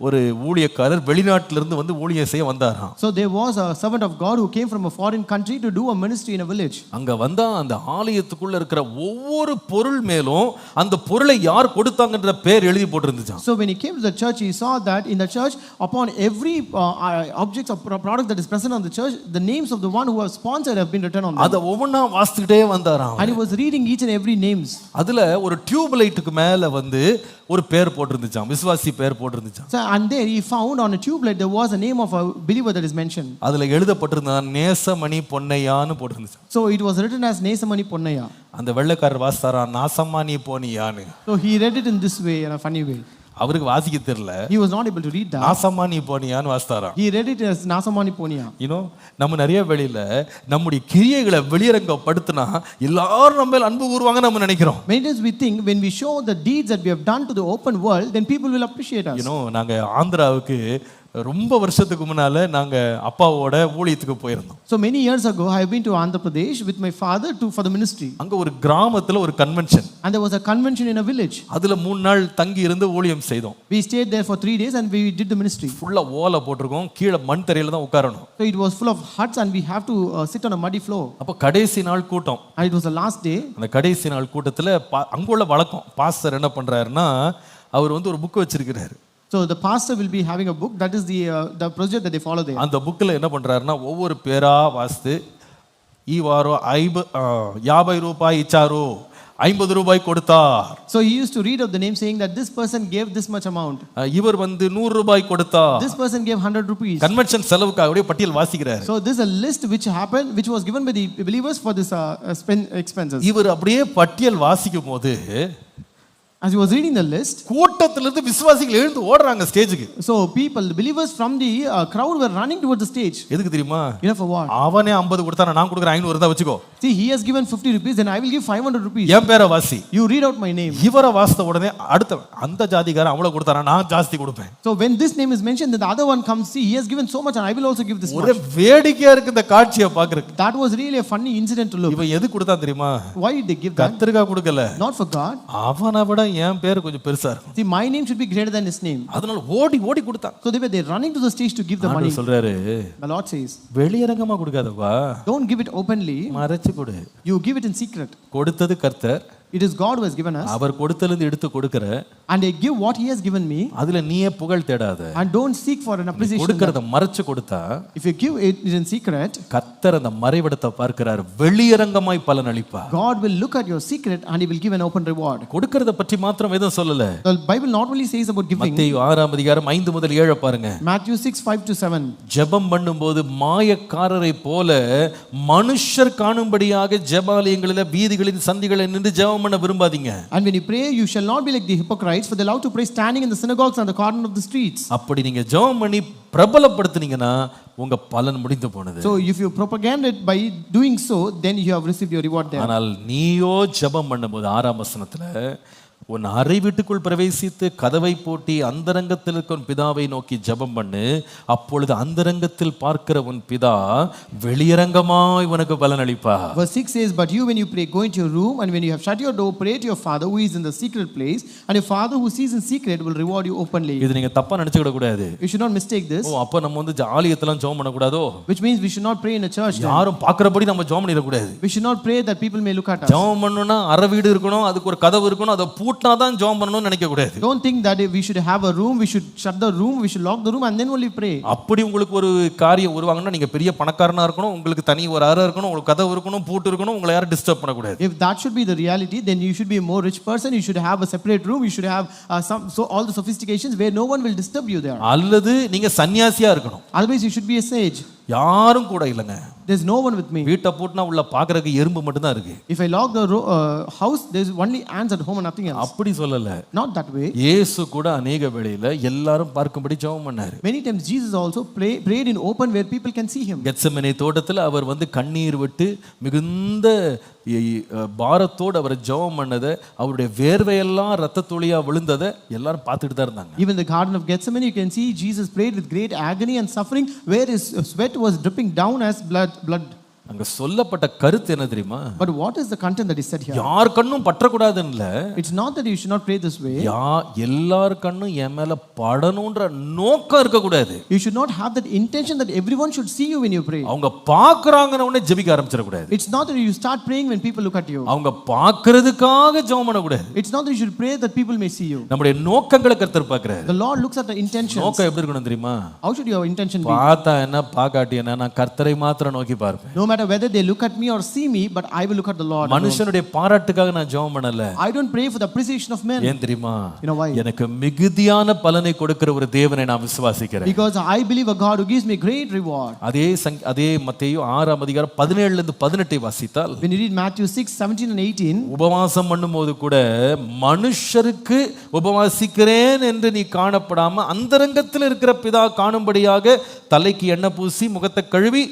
ஒரு ஊழியக்காரர் வெளிநாட்டிலிருந்து வந்து ஊழியம் செய்ய வந்தாராம். So there was a servant of God who came from a foreign country to do a ministry in a village. அங்க வந்தா அந்த ஆலயத்துக்குள்ள இருக்கிற ஒவ்வொரு பொருள் மேலும் அந்த பொருளை யார் கொடுத்தாங்கன்ற பேர் எழுதி போட்டிருந்துச்சு. So when he came to the church he saw that in the church upon every object or product that is present on the church the names of the one who was sponsored have been written on them. அத ஒவ்வொண்ணா வாசிச்சிட்டே வந்தாராம். And he was reading each and every names. அதுல ஒரு tube லைட்டுக்கு மேல வந்து ஒரு பேர் போட்டிருந்துச்சாம், விசுவாசி பேர் போட்டிருந்துச்சாம். So and there he found on a tube light there was a name of a believer that is mentioned. அதுல எழுதப்பட்டிருந்தா Nesamani பொன்னையான்னு போட்டிருந்துச்சு. So it was written as Nesamani Ponnaya. அந்த வெள்ளைக்காரர் வாசித்தாரா நாசமானி போனியான்னு. So he read it in this way, in a funny way. அவருக்கு வாசிக்க தெரியல. He was not able to read that. நாசமானி போனியான்னு வாசித்தாரா. He read it as Nasamani Ponya. நம்ம நிறைய வெளியில நம்முடைய கிரியைகளை வெளியரங்கப்படுத்தினா எல்லாரும் நம்ம மேல அன்பு கூறுவாங்க நம்ம நினைக்கிறோம். Many times we think when we show the deeds that we have done to the open world, then people will appreciate us. நாங்க ஆந்திராவுக்கு ரொம்ப வருஷத்துக்கு முன்னால நாங்க அப்பாவோட ஊழியத்துக்கு போயிருந்தோம். So many years ago I have been to Andhra Pradesh with my father for the ministry. அங்க ஒரு கிராமத்துல ஒரு convention. And there was a convention in a village. அதுல 3 நாள் தங்கி இருந்து ஊழியம் செய்தோம். We stayed there for 3 days and we did the ministry. ஃபுல்லா ஓலை போட்டுருக்கோம், கீழ மண் தரையில தான் உட்காரணும். So it was full of huts and we have to sit on a muddy floor. அப்ப கடைசி நாள் கூட்டம். And it was the last day. அந்த கடைசி நாள் கூட்டத்துல அங்குள்ள வழக்கம் பாஸ்டர் என்ன பண்றாருன்னா அவர் வந்து ஒரு புக் வச்சிருக்கிறாரு. So the pastor will be having a book. That is the procedure that they follow there. அந்த புக்கில் என்ன பண்றாருன்னா ஒவ்வொரு பேரா வாசித்து ఈ వారు 50 రూపాయి ఇచ్చారు 50 ரூபாய் கொடுத்தார். So he used to read of the name saying that this person gave this much amount. இவர் வந்து 100 ரூபாய் கொடுத்தார். This person gave 100 rupees. Convention செலவுக்கு அப்படியே பட்டியல் வாசிக்கிறார். So this is a list which happened, which was given by the believers for this expenses. இவர் அப்படியே பட்டியல் வாசிக்கும் போது As he was reading the list, கூட்டத்திலிருந்து விசுவாசிகள் எழுந்து ஓடுறாங்க ஸ்டேஜுக்கு. so people, the believers from the crowd were running towards the stage. எதுக்கு தெரியுமா? You know for what? அவனே 50 கொடுத்தானா, நான் கொடுக்குறேன் 500 இருந்தா வச்சுக்கோ. See, he has given 50 rupees, then I will give 500 rupees. என் பேரை வாசி. You read out my name. இவரை வாசித்த உடனே அடுத்த அந்த ஜாதிகாரன் அவ்வளவு கொடுத்தானா, நான் ஜாஸ்தி கொடுப்பேன். So when this name is mentioned, then the other one comes, see, he has given so much and I will also give this ஒரு much. வேடிக்கையா இருக்கு இந்த காட்சியை பார்க்கிறதுக்கு. That was really a funny incident to look. இவன் எது கொடுத்தா தெரியுமா? Why did they give that? கர்த்தருக்கா கொடுக்கல. Not for God. அவனை விட என் பேர் கொஞ்சம் பெருசா இருக்கும். See, my name should be greater than his name. அதனால ஓடி ஓடி கொடுத்தான். So they running to the stage to give the money. ஆண்டவர் சொல்றாரு, The Lord says, வெளியரங்கமா கொடுக்காதப்பா, don't give it openly. மறைச்சு கொடு. You give it in secret. கொடுத்தது கர்த்தர். It is God who has given us. அவர் கொடுத்ததிலிருந்து எடுத்து கொடுக்கிற. And I give what he has given me. அதுல நீயே புகழ் தேடாத. And don't seek for an appreciation. கொடுக்கிறத மறைச்சு கொடுத்தா, if you give it in secret, கர்த்தர் அந்த மறைவிடத்தை பார்க்கிறார், வெளியரங்கமாய் பலன் அளிப்பார். God will look at your secret and he will give an open reward. கொடுக்கிறத பற்றி மாத்திரம் எதுவும் சொல்லல. The Bible not only says about giving. மத்தேயு 6 அதிகாரம் 5 முதல் 7 பாருங்க. Matthew 6:5-7. ஜெபம் பண்ணும்போது மாயக்காரரை போல மனுஷர் காணும்படியாக ஜெபாலயங்களில் வீதிகளின் சந்திகளில் நின்று ஜெபம் பண்ண விரும்பாதீங்க. And when you pray, you shall not be like the hypocrites, for they love to pray standing in the synagogues and the corner of the streets. அப்படி நீங்க ஜெபம் பண்ணி பிரபலப்படுத்துனீங்கன்னா உங்க பலன் முடிந்து போனது. So if you propagate it by doing so, then you have received your reward there. ஆனால் நீயோ ஜெபம் பண்ணும்போது 6ஆம் வசனத்துல உன் அறை வீட்டுக்குள் பிரவேசித்து கதவை பூட்டி அந்தரங்கத்தில் இருக்கும் பிதாவை நோக்கி ஜெபம் பண்ணு, அப்பொழுது அந்தரங்கத்தில் பார்க்கிற உன் பிதா வெளியரங்கமாய் உனக்கு பலன் அளிப்பார். Verse 6 says, but you when you pray, go into your room, and when you have shut your door, pray to your father who is in the secret place, and your father who sees in secret will reward you openly. இது நீங்க தப்பா நினைச்சுக்கிட கூடாது. You should not mistake this. அப்ப நம்ம வந்து ஆலயத்தெல்லாம் ஜெபம் பண்ண கூடாதோ? Which means we should not pray in a church. யாரும் பார்க்கறபடி நம்ம ஜெபம் பண்ணிர கூடாது. We should not pray that people may look at us. ஜெபம் பண்ணனும்னா அறை வீடு இருக்கணும், அதுக்கு ஒரு கதவு இருக்கணும், அத பூட்டினா தான் ஜெபம் பண்ணனும்னு நினைக்க கூடாது. Don't think that we should have a room, we should shut the room, we should lock the room and then only pray. அப்படி உங்களுக்கு ஒரு காரியம் உருவாங்கன்னா நீங்க பெரிய பணக்காரனா இருக்கணும், உங்களுக்கு தனி ஒரு அறை இருக்கணும், உங்களுக்கு கதவு இருக்கணும், பூட்டு இருக்கணும், உங்களை யாரும் டிஸ்டர்ப் பண்ண கூடாது. If that should be the reality, then you should be a more rich person, you should have a separate room, you should have all the sophistications where no one will disturb you there. அல்லது நீங்க சன்னியாசியா இருக்கணும். Otherwise you should be a sage. யாரும் கூட இல்லங்க. There's no one with me. வீட்டை பூட்டினா உள்ள பார்க்கறதுக்கு எறும்பு மட்டும் தான் இருக்கு. If I lock the house, there's only ants at home and nothing else. அப்படி சொல்லல. Not that way. இயேசு கூட अनेक வேளையில எல்லாரும் பார்க்கும்படி ஜெபம் பண்ணாரு. Many times Jesus also prayed in open where people can see him. Gethsemane தோட்டத்தில் அவர் வந்து கண்ணீர் விட்டு மிகுந்த பாரத்தோடு அவர் ஜெபம் பண்ணதை, அவருடைய வேர்வையெல்லாம் ரத்த துளியா விழுந்ததை எல்லாரும் பார்த்துட்டு தான் இருந்தாங்க. Even the garden of Gethsemane, you can see Jesus prayed with great agony and suffering where his sweat was dripping down as blood. அங்க சொல்லப்பட்ட கருத்து என்ன தெரியுமா? But what is the content that is said here? யார் கண்ணும் பற்றக்கூடாதுன்னு இல்ல. It's not that you should not pray this way. எல்லார் கண்ணும் என் மேல படணும்ன்ற நோக்கம் இருக்க கூடாது. You should not have that intention that everyone should see you when you pray. அவங்க பார்க்கறாங்கன உடனே ஜெபிக்க ஆரம்பிச்சிர கூடாது. It's not that you start praying when people look at you. அவங்க பார்க்கிறதுக்காக ஜெபம் பண்ண கூடாது. It's not that you should pray that people may see you. நம்முடைய நோக்கங்களை கர்த்தர் பார்க்கிறார். The Lord looks at the intentions. நோக்கம் எப்படி இருக்கணும் தெரியுமா? How should your intention be? பார்த்தா என்ன பார்க்காட்டி என்ன, நான் கர்த்தரை மாத்திரம் நோக்கி பார்ப்பேன். No matter whether they look at me or see me, but I will look at the Lord. மனுஷனுடைய பாராட்டுக்காக நான் ஜெபம் பண்ணல. I don't pray for the appreciation of men. ஏன் தெரியுமா? You know why? எனக்கு மிகுதியான பலனை கொடுக்கிற ஒரு தேவனை நான் விசுவாசிக்கிறேன். Because I believe a God who gives me great reward. அதே மத்தேயு 6ஆம் அதிகாரம் 17 இருந்து 18 வாசித்தால், When you read Matthew 6:17 and 18, உபவாசம் பண்ணும்போது கூட மனுஷருக்கு உபவாசிக்கிறேன் என்று நீ காணப்படாம அந்தரங்கத்தில் இருக்கிற பிதா காணும்படியாக தலைக்கு எண்ணெய் பூசி முகத்தை கழுவி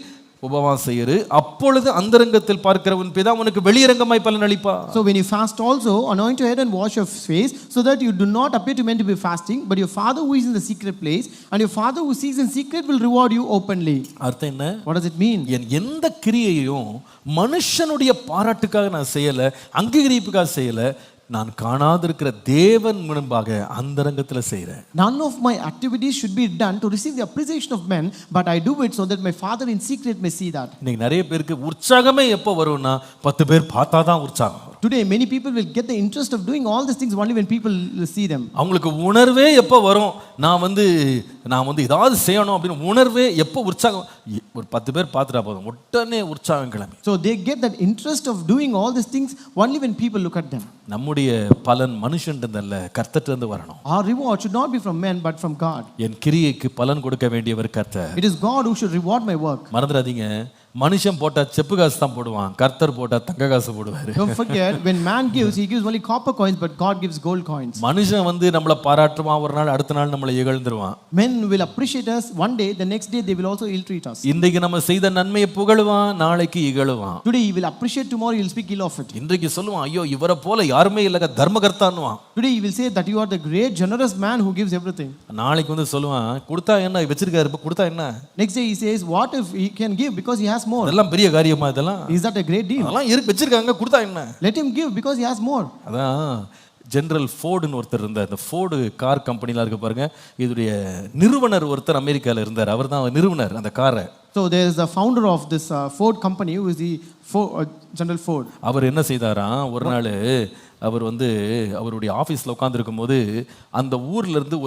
உபவாசம் இரு, அப்பொழுது அந்தரங்கத்தில் பார்க்கிற உன் பிதா உனக்கு வெளியரங்கமாய் பலன் அளிப்பார். So when you fast also, anoint your head and wash your face, so that you do not appear to men to be fasting, but your Father who is in the secret place, and your Father who sees in secret will reward you openly. அர்த்தம் என்ன? What does it mean? எந்த கிரியையும் மனுஷனுடைய பாராட்டுக்காக நான் செய்யல, அங்கீகரிப்புக்காக செய்யல, நான் காணாதிருக்கிற தேவன் முன்பாக அந்தரங்கத்தில் செய்கிறேன். None of my activities should be done to receive the appreciation of men, but I do it so that my Father in secret may see that. இன்னைக்கு நிறைய பேருக்கு உற்சாகமே எப்போ வரும்னா 10 பேர் பார்த்தா தான் உற்சாகம் வரும். Today, many people will get the interest of doing all these things only when people see them. அவங்களுக்கு உணர்வே எப்போ வரும், நான் வந்து ஏதாவது செய்யணும் அப்படின்னு உணர்வே எப்போ உற்சாகம், ஒரு 10 பேர் பார்த்துட்டா போதும் உடனே உற்சாகம் கிளம்பி. So they get that interest of doing all these things only when people look at them. நம்முடைய பலன் மனுஷன்டல்ல கர்த்தர்ட்ட வரணும். Our reward should not be from men but from God. என் கிரியைக்கு பலன் கொடுக்க வேண்டியவர் கர்த்தர். It is God who should reward my work. மறந்துடாதீங்க, மனுஷன் போட்டா செப்பு காசு தான் போடுவான், கர்த்தர் போட்டா தங்க காசு போடுவாரு. Don't forget, when man gives, he gives only copper coins, but God gives gold coins. மனுஷன் வந்து நம்மளை பாராட்டுவான் ஒரு நாள், அடுத்த நாள் நம்மளை இகழ்ந்துருவான். Men will appreciate us one day, the next day they will also ill treat us. இன்றைக்கு நம்ம செய்த நன்மையை புகழுவான், நாளைக்கு இகழுவான். Today he will appreciate, tomorrow he will speak ill of it. இன்றைக்கு சொல்லுவான், ஐயோ இவரை போல யாருமே இல்ல தர்மகர்த்தான்னுவான். Today he will say that you are the great generous man who gives everything. நாளைக்கு வந்து சொல்லுவான், கொடுத்தா என்ன வச்சிருக்காரு, கொடுத்தா என்ன. Next day he says, what if he can give because he has more? அதெல்லாம் பெரிய காரியமா இதெல்லாம்? Is that a great deal? அதெல்லாம் இருக்கு வச்சிருக்காங்க, கொடுத்தா என்ன. Let him give because he has more. அதான் ஜெனரல் ஃபோர்டுன்னு ஒருத்தர் இருந்தார். இந்த ஃபோர்டு கார் கம்பெனிலாம் இருக்கு பாருங்க, இதோடைய நிறுவனர் ஒருத்தர் அமெரிக்காவில் இருந்தார். அவர் தான் நிறுவனர் அந்த காரை. So there is the founder of this Ford company who is the General Ford. அவர் என்ன செய்தாராம், ஒரு நாள் அவர் வந்து அவருடைய ஆஃபீஸில் உட்காந்துருக்கும் போது அந்த ஊர்ல இருந்து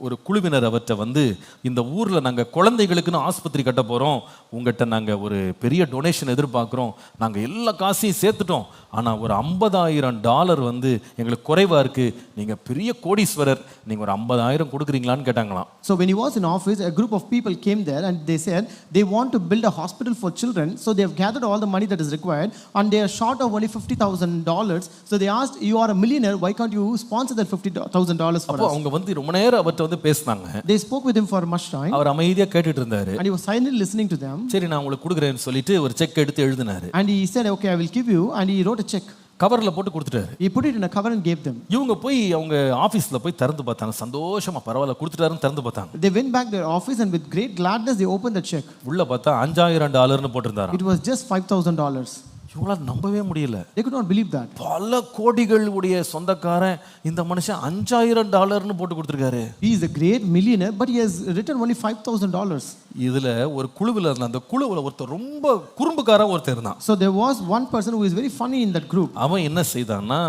ஒரு குழுவினர் அவர்கிட்ட வந்து, இந்த ஊரில் நாங்கள் குழந்தைகளுக்குன்னு ஆஸ்பத்திரி கட்ட போகிறோம், உங்கள்கிட்ட நாங்கள் ஒரு பெரிய டொனேஷன் எதிர்பார்க்குறோம், நாங்கள் எல்லா காசையும் சேர்த்துட்டோம், ஆனால் ஒரு $50,000 வந்து எங்களுக்கு குறைவாக இருக்குது, நீங்கள் பெரிய கோடீஸ்வரர், நீங்கள் ஒரு 50,000 கொடுக்குறீங்களான்னு கேட்டாங்களாம். So when he was in office, a group of people came there and they said they want to build a hospital for children, so they have gathered all the money that is required and they are short of only $50,000. So they asked, you are a millionaire, why can't you sponsor that $50,000 for us? அவங்க வந்து ரொம்ப நேரம் அவர்கிட்ட வந்து பேசினாங்க. They spoke with him for much time. அவர் அமைதியாக கேட்டுட்டு இருந்தாரு. And he was silently listening to them. சரி நான் உங்களுக்கு கொடுக்குறேன்னு சொல்லிட்டு ஒரு செக் எடுத்து எழுதினாரு. And he said, okay, I will give you, and he wrote a check. கவர்ல போட்டு கொடுத்துட்டாரு. He put it in a cover and gave them. இவங்க போய் அவங்க ஆபீஸ்ல போய் திறந்து பார்த்தாங்க, சந்தோஷமா பரவாயில்ல கொடுத்துட்டாருன்னு திறந்து பார்த்தாங்க. They went back to their office and with great gladness they opened the check. உள்ள பார்த்தா $5,000 போட்டிருந்தாராம். It was just $5,000. இவங்களால நம்பவே முடியல. They could not believe that. பல கோடிகள் உடைய சொந்தக்காரன் இந்த மனுஷன் $5,000 போட்டு கொடுத்திருக்காரு. He is a great millionaire, but he has written only $5,000. இதுல ஒரு குழுவில் இருந்த அந்த குழுவில் ஒருத்தர் ரொம்ப குறும்புக்காரன் ஒருத்தர் இருந்தான். So there was one person who is very funny in that group. அவன் என்ன செய்தான்னா,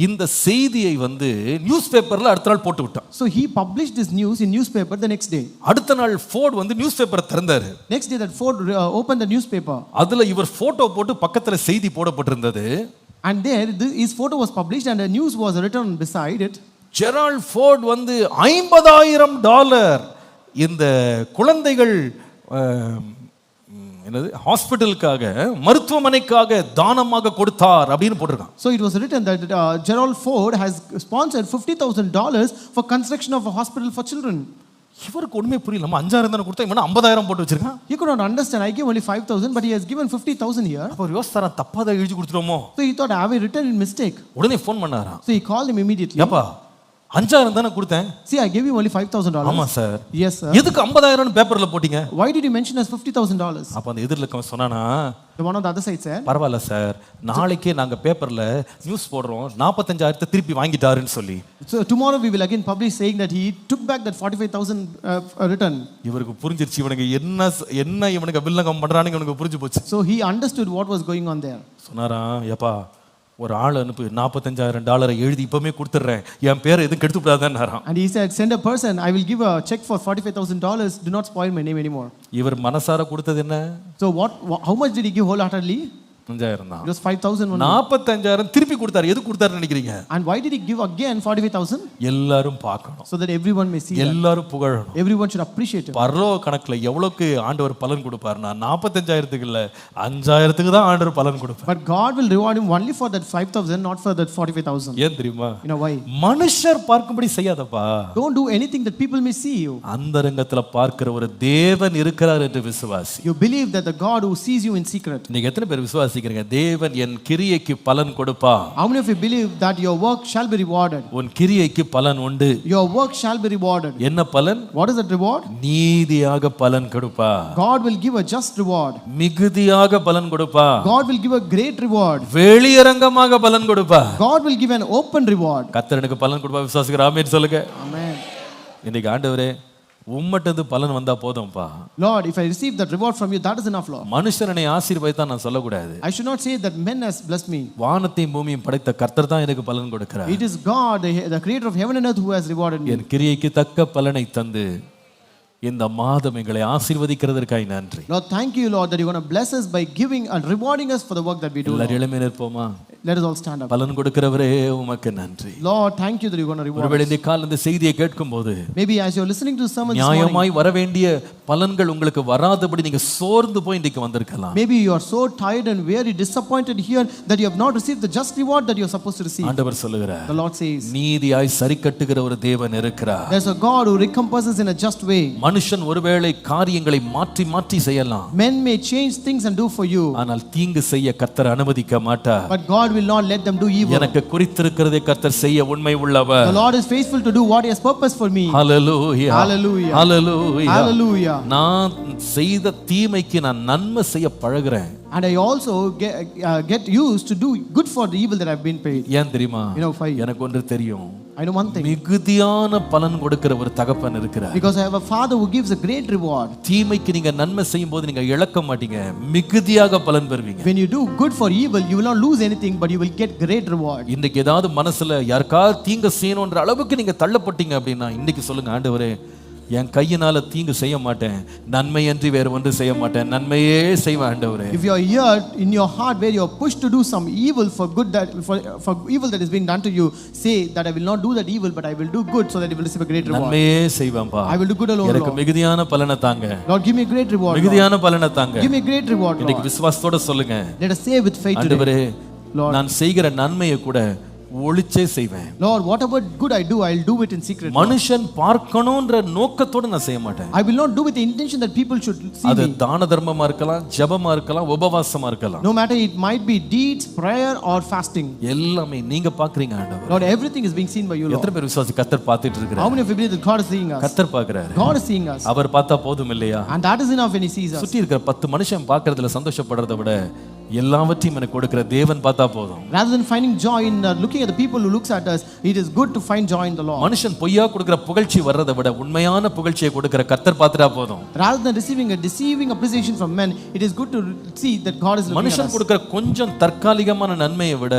இந்த செய்தியை வந்து நியூஸ் பேப்பர்ல அடுத்த நாள் போட்டு விட்டான். So he published this news in newspaper the next day. அடுத்த நாள் ஃபோர்ட் வந்து நியூஸ் பேப்பரை திறந்தாரு. Next day that Ford opened the newspaper. அதுல இவர் போட்டோ போட்டு பக்கத்துல செய்தி போடப்பட்டிருந்தது. And there his photo was published and a news was written beside it. Gerald Ford வந்து $50,000 இந்த குழந்தைகள் என்னது ஹாஸ்பிட்டலுக்காக மருத்துவமனைக்காக தானமாக கொடுத்தார் அப்படின்னு போட்டிருக்கான். So it was written that Gerald Ford has sponsored $50,000 for construction of a hospital for children. இவருக்கு ஒண்ணுமே புரியல. நம்ம 5,000 தான கொடுத்தா இவன் 50,000 போட்டு வச்சிருக்கான். He could not understand. I gave only 5,000 but he has given 50,000 here. அப்ப யோசிச்சாரா, தப்பா தான் எழுதி கொடுத்துட்டோமோ. So he thought, have I written in mistake? உடனே ஃபோன் பண்ணாராம். So he called him immediately. ஏப்பா 5,000 தானே கொடுத்தேன். See, I gave you only $5,000. ஆமா சார். Yes sir. எதுக்கு 50,000 பேப்பர்ல போட்டீங்க? Why did you mention as $50,000? அப்ப அந்த எதிர்லக்கவன் சொன்னானா, The one on the other side said, பரவாயில்ல சார், நாளைக்கே நாங்க பேப்பர்ல நியூஸ் போடுறோம், 45,000 திருப்பி வாங்கிட்டாருன்னு சொல்லி. So tomorrow we will again publish saying that he took back that 45,000 return. இவருக்கு புரிஞ்சிருச்சு, இவனுக்கு என்ன இவனுக்கு வில்லங்கம் பண்றான்னு இவனுக்கு புரிஞ்சு போச்சு. So he understood what was going on there. சொன்னாராம், ஏப்பா ஒரு ஆள் அனுப்பு, $45,000 எழுதி இப்பவுமே கொடுத்துட்றேன், என் பேரை எதுவும் கெடுத்து விடாதேன்னாராம். And he said, send a person, I will give a check for $45,000, do not spoil my name anymore. இவர் மனசார கொடுத்தது என்ன? So how much did he give wholeheartedly? 5,000 தான். It was 5,000 only. 45,000 திருப்பி கொடுத்தாரு. எது கொடுத்தாருன்னு நினைக்கிறீங்க? And why did he give again 45,000? எல்லாரும் பார்க்கணும். So that everyone may see. எல்லாரும் புகழணும். Everyone should appreciate it. பரலோக கணக்குல எவ்வளவுக்கு ஆண்டவர் பலன் கொடுப்பாருன்னா 45,000 இல்ல 5,000 தான் ஆண்டவர் பலன் கொடுப்பார். But God will reward him only for that 5,000, not for that 45,000. ஏன் தெரியுமா? You know why? மனுஷர் பார்க்கும்படி செய்யாதப்பா. Don't do anything that people may see you. அந்தரங்கத்துல பார்க்கிற ஒரு தேவன் இருக்கிறார் என்று விசுவாசி. You believe that the God who sees you in secret. நீங்க எத்தனை பேர் விசுவாசிக்கிறீங்க தேவன் என் கிரியைக்கு பலன் கொடுப்பா? How many of you believe that your work shall be rewarded? உன் கிரியைக்கு பலன் உண்டு. Your work shall be rewarded. என்ன பலன்? What is that reward? நீதியாக பலன் கொடுப்பா. God will give a just reward. மிகுதியாக பலன் கொடுப்பா. God will give a great reward. வெளியரங்கமாக பலன் கொடுப்பா. God will give an open reward. கர்த்தர் எனக்கு பலன் கொடுப்பா. விசுவாசிக்கிற ஆமென் சொல்லுங்க. Amen. இன்னைக்கு ஆண்டவரே உம்மட்டது பலன் வந்தா போதும்பா. Lord, if I receive that reward from you, that is enough, Lord. மனுஷன் என்னை ஆசீர்வதித்தா நான் சொல்லக்கூடாது. I should not say that men has blessed me. வானத்தையும் பூமியும் படைத்த கர்த்தர் தான் எனக்கு பலன் கொடுக்கிறார். It is God, the creator of heaven and earth, who has rewarded me. என் கிரியைக்கு தக்க பலனை தந்து இந்த மாதம் எங்களை ஆசீர்வதிக்கிறதற்காய் நன்றி. Lord, thank you, Lord, that you're going to bless us by giving and rewarding us for the work that we do. எல்லாரும் எழும்பி நிற்போமா? Let us all stand up. பலன் கொடுக்கிறவரே உமக்கு நன்றி. Lord, thank you that you're going to reward ஒருவேளை us. இந்த கால இந்த செய்தியை கேட்கும்போது Maybe as you're listening to the sermon this morning, நியாயமாய் வர வேண்டிய பலன்கள் உங்களுக்கு வராதபடி நீங்க சோர்ந்து போய் இன்றைக்கு வந்திருக்கலாம். maybe you are so tired and weary, disappointed here that you have not received the just reward that you're supposed to receive. ஆண்டவர் சொல்லுகிறார், The Lord says, நீதியாய் சரி கட்டுகிற ஒரு தேவன் இருக்கிறார். there's a God who recompenses in a just way. மனுஷன் ஒருவேளை காரியங்களை மாற்றி மாற்றி செய்யலாம். Men may change things and do for you, ஆனால் தீங்கு செய்ய கர்த்தர் அனுமதிக்க மாட்டார். but God will not let them do evil. எனக்கு குறித்திருக்கிறதை கர்த்தர் செய்ய உண்மை உள்ளவர். The Lord is faithful to do what he has purposed for me. Hallelujah, Hallelujah. Hallelujah, Hallelujah. நான் செய்த தீமைக்கு நான் நன்மை செய்ய பழகுறேன். And I also get used to do good for the evil that I've been paid. ஏன் தெரியுமா? Why? எனக்கு ஒன்று தெரியும். I know one thing. மிகுதியான பலன் கொடுக்கிற ஒரு தகப்பன் இருக்கிறார். Because I have a father who gives a great reward. தீமைக்கு நீங்க நன்மை செய்யும்போது நீங்க இழக்க மாட்டீங்க, மிகுதியாக பலன் பெறுவீங்க. When you do good for evil, you will not lose anything, but you will get great reward. இன்னைக்கு ஏதாவது மனசுல யாருக்காவது தீங்கு செய்யணும்ன்ற அளவுக்கு நீங்க தள்ளப்பட்டீங்க அப்படின்னா இன்னைக்கு சொல்லுங்க, ஆண்டவரே என் கையினால தீங்கு செய்ய மாட்டேன், நன்மையன்றி வேற ஒன்று செய்ய மாட்டேன், நன்மையே செய்வேன் ஆண்டவரே. If you are here in your heart where you are pushed to do some evil for good, that for evil that is being done to you, say that I will not do that evil, but I will do good so that you will receive a great reward. நன்மையே செய்வேன்பா. I will do good alone, எனக்கு Lord. மிகுதியான பலனை தாங்க. Lord, give me a great reward. மிகுதியான பலனை தாங்க. Give me a great reward, இன்னைக்கு Lord. விசுவாசத்தோட சொல்லுங்க, Let us say with faith today, ஆண்டவரே Lord, நான் செய்கிற நன்மையை கூட ஒளிச்சே செய்வேன். Lord, whatever good I do, I'll do it in secret. மனுஷன் பார்க்கணும்ன்ற நோக்கத்தோட நான் செய்ய மாட்டேன். I will not do with the intention that people should see அது me. தான தர்மமா இருக்கலாம், ஜெபமா இருக்கலாம், உபவாசமா இருக்கலாம். No matter, it might be deeds, prayer or fasting. எல்லாமே நீங்க பாக்குறீங்க ஆண்டவர். Lord, everything is being seen by you, Lord. எத்தனை பேர் விசுவாசி கர்த்தர் பார்த்துட்டு How இருக்கிறார்? many of you believe that God is seeing us? கர்த்தர் பார்க்கறாரு. God is seeing us. அவர் பார்த்தா போதும் இல்லையா? And that is enough when he sees us. சுத்தி இருக்கிற 10 மனுஷன் பார்க்கறதுல சந்தோஷப்படுறதை விட எல்லாவற்றையும் எனக்கு கொடுக்கிற தேவன் பார்த்தா போதும். Rather than finding joy in looking at the people who looks at us, it is good to find joy in the Lord. மனுஷன் பொய்யா கொடுக்கிற புகழ்ச்சி வர்றதை விட உண்மையான புகழ்ச்சியை கொடுக்கிற கர்த்தர் பார்த்துட்டா போதும். Rather than receiving a deceiving appreciation from men, it is good to see that God is looking at மனுஷன் us. கொடுக்கிற கொஞ்சம் தற்காலிகமான நன்மையை விட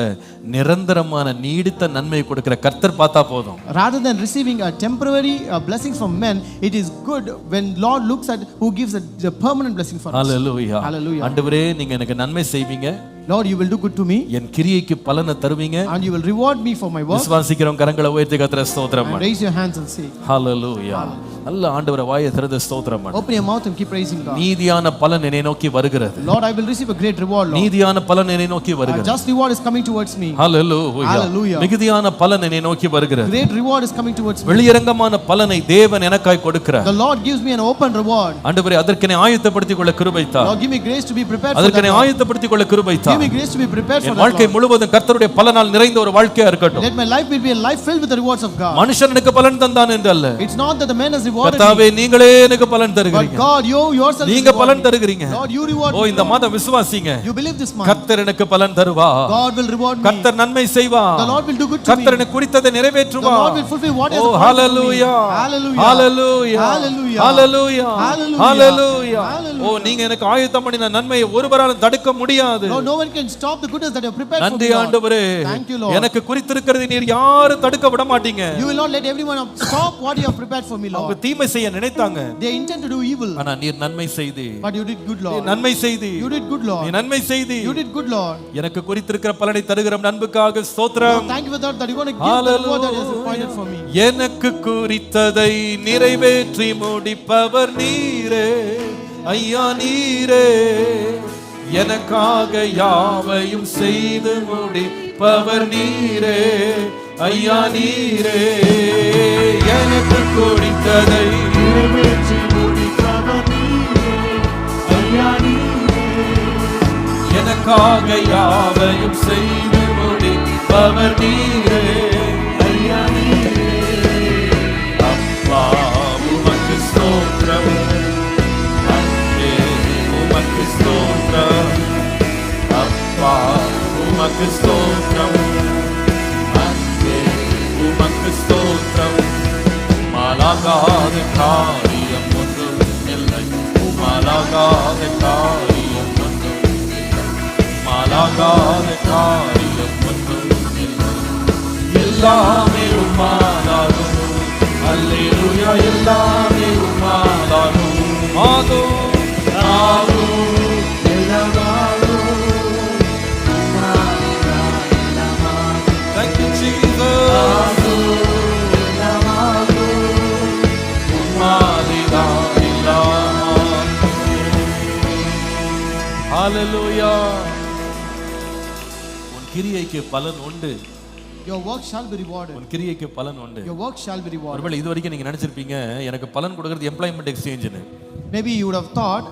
நிரந்தரமான நீடித்த நன்மையை கொடுக்கிற கர்த்தர் பார்த்தா போதும். Rather than receiving a temporary blessings from men, it is good when Lord looks at who gives a permanent blessing for us. Hallelujah. Hallelujah. ஆண்டவரே நீங்க எனக்கு நன்மை செய்வீங்க. Lord, you will do good to me. என் கிரியைக்கு பலனை தருவீங்க. And you will reward me for my work. விசுவாசிக்கிறவங்க கரங்களை உயர்த்தி கர்த்தரை ஸ்தோத்திரம் And raise your hands and say, ஹalleluya. நல்ல ஆண்டவரே வாயை திறந்து ஸ்தோத்திரம் பண்ணு. open your mouth and keep praising God. நீதியான பலன் என்னை நோக்கி வருகிறது. Lord, I will receive a great reward, Lord. நீதியான பலன் என்னை நோக்கி A வருகிறது. just reward is coming towards me. Hallelujah. Hallelujah. மிகுதியான பலன் என்னை நோக்கி வருகிறது. Great reward is coming towards me. வெளியரங்கமான பலனை தேவன் எனக்காய் கொடுக்கிறார். The Lord gives me an open reward. ஆண்டவரே அதற்கென ஆயத்தப்படுத்திக் கொள்ள கிருபை தார். Lord, give me grace to be prepared for that. அதற்கென ஆயத்தப்படுத்திக் கொள்ள கிருபை Give தார். me grace to be prepared for N that, வாழ்க்கை Lord. முழுவதும் கர்த்தருடைய பலனால் நிறைந்த ஒரு வாழ்க்கையா இருக்கட்டும். Let my life be a life filled with the rewards of God. மனுஷன் எனக்கு பலன் தந்தான் என்று அல்ல. It's not that the man has rewarded me, கர்த்தாவே நீங்களே எனக்கு பலன் but தருகிறீங்க. God, you yourself நீங்க reward பலன் me. தருகிறீங்க. Lord, you reward O me. இந்த மாதம் விசுவாசிங்க. You believe this month. கர்த்தர் எனக்கு பலன் தருவா. God will reward me. கர்த்தர் நன்மை செய்வா. The Lord will do good to me. கர்த்தர் எனக்கு குறித்ததை நிறைவேற்றுவா. The Lord will fulfill what he has O appointed for me. Hallelujah. Hallelujah. Hallelujah. Hallelujah. Hallelujah. Hallelujah. Hallelujah. Hallelujah. ஓ நீங்க எனக்கு ஆயத்தம் பண்ணின நன்மையை ஒருவராலும் தடுக்க முடியாது. Lord, no one can stop the goodness that you have prepared for நன்றி me, Lord. ஆண்டவரே. Thank you, Lord. எனக்கு குறித்திருக்கிறது நீர் யாரும் தடுக்க விட மாட்டீங்க. You will not let everyone stop what you have prepared for me, அவங்க Lord. தீமை செய்ய நினைத்தாங்க. They intend to do evil, ஆனா நீர் நன்மை செய்தி. but you did good, நீ Lord. நன்மை செய்தி. You did good, நீ Lord. நன்மை செய்தி. You did good, Lord. எனக்கு குறித்திருக்கிற பலனை தருகிற நண்புக்காக ஸ்தோத்திரம். Thank you for that you're going to give the reward that is appointed for me. எனக்கு குறித்ததை நிறைவேற்றி முடிப்பவர் நீரே ஐயா நீரே, எனக்காக யாவையும் செய்து முடிப்பவர் நீரே ஐயா நீரே, எனக்கு குறித்ததை நிறைவேற்றி முடிப்பவர் நீரே ஐயா நீரே, எனக்காக யாவையும் செய்து முடிப்பவர் நீரே ஐயா நீரே. அப்பா உமக்கு ஸ்தோத்திரம், அன்பே உமக்கு ஸ்தோத்திரம், அப்பா உமக்கு ஸ்தோத்திரம், அன்பே உமக்கு ஸ்தோத்திரம். மாலாகாத காரியம் ஆகாத காரியம் ஒன்றும் இல்லை. எல்லாமே உம்மாலாகும். அல்லேலூயா, எல்லாமே உம்மாலாகும். ஆகும் Thank you, Jesus. Hallelujah. உன் கிரியைக்கு பலன் உண்டு. Your work shall be rewarded. உன் கிரியைக்கு பலன் உண்டு. Your work shall be rewarded. ஒருவேளை இது வரைக்கும் நீங்க நினைச்சிருப்பீங்க எனக்கு பலன் கொடுக்கிறது employment எக்ஸ்சேஞ்சுன்னு. Maybe you would have thought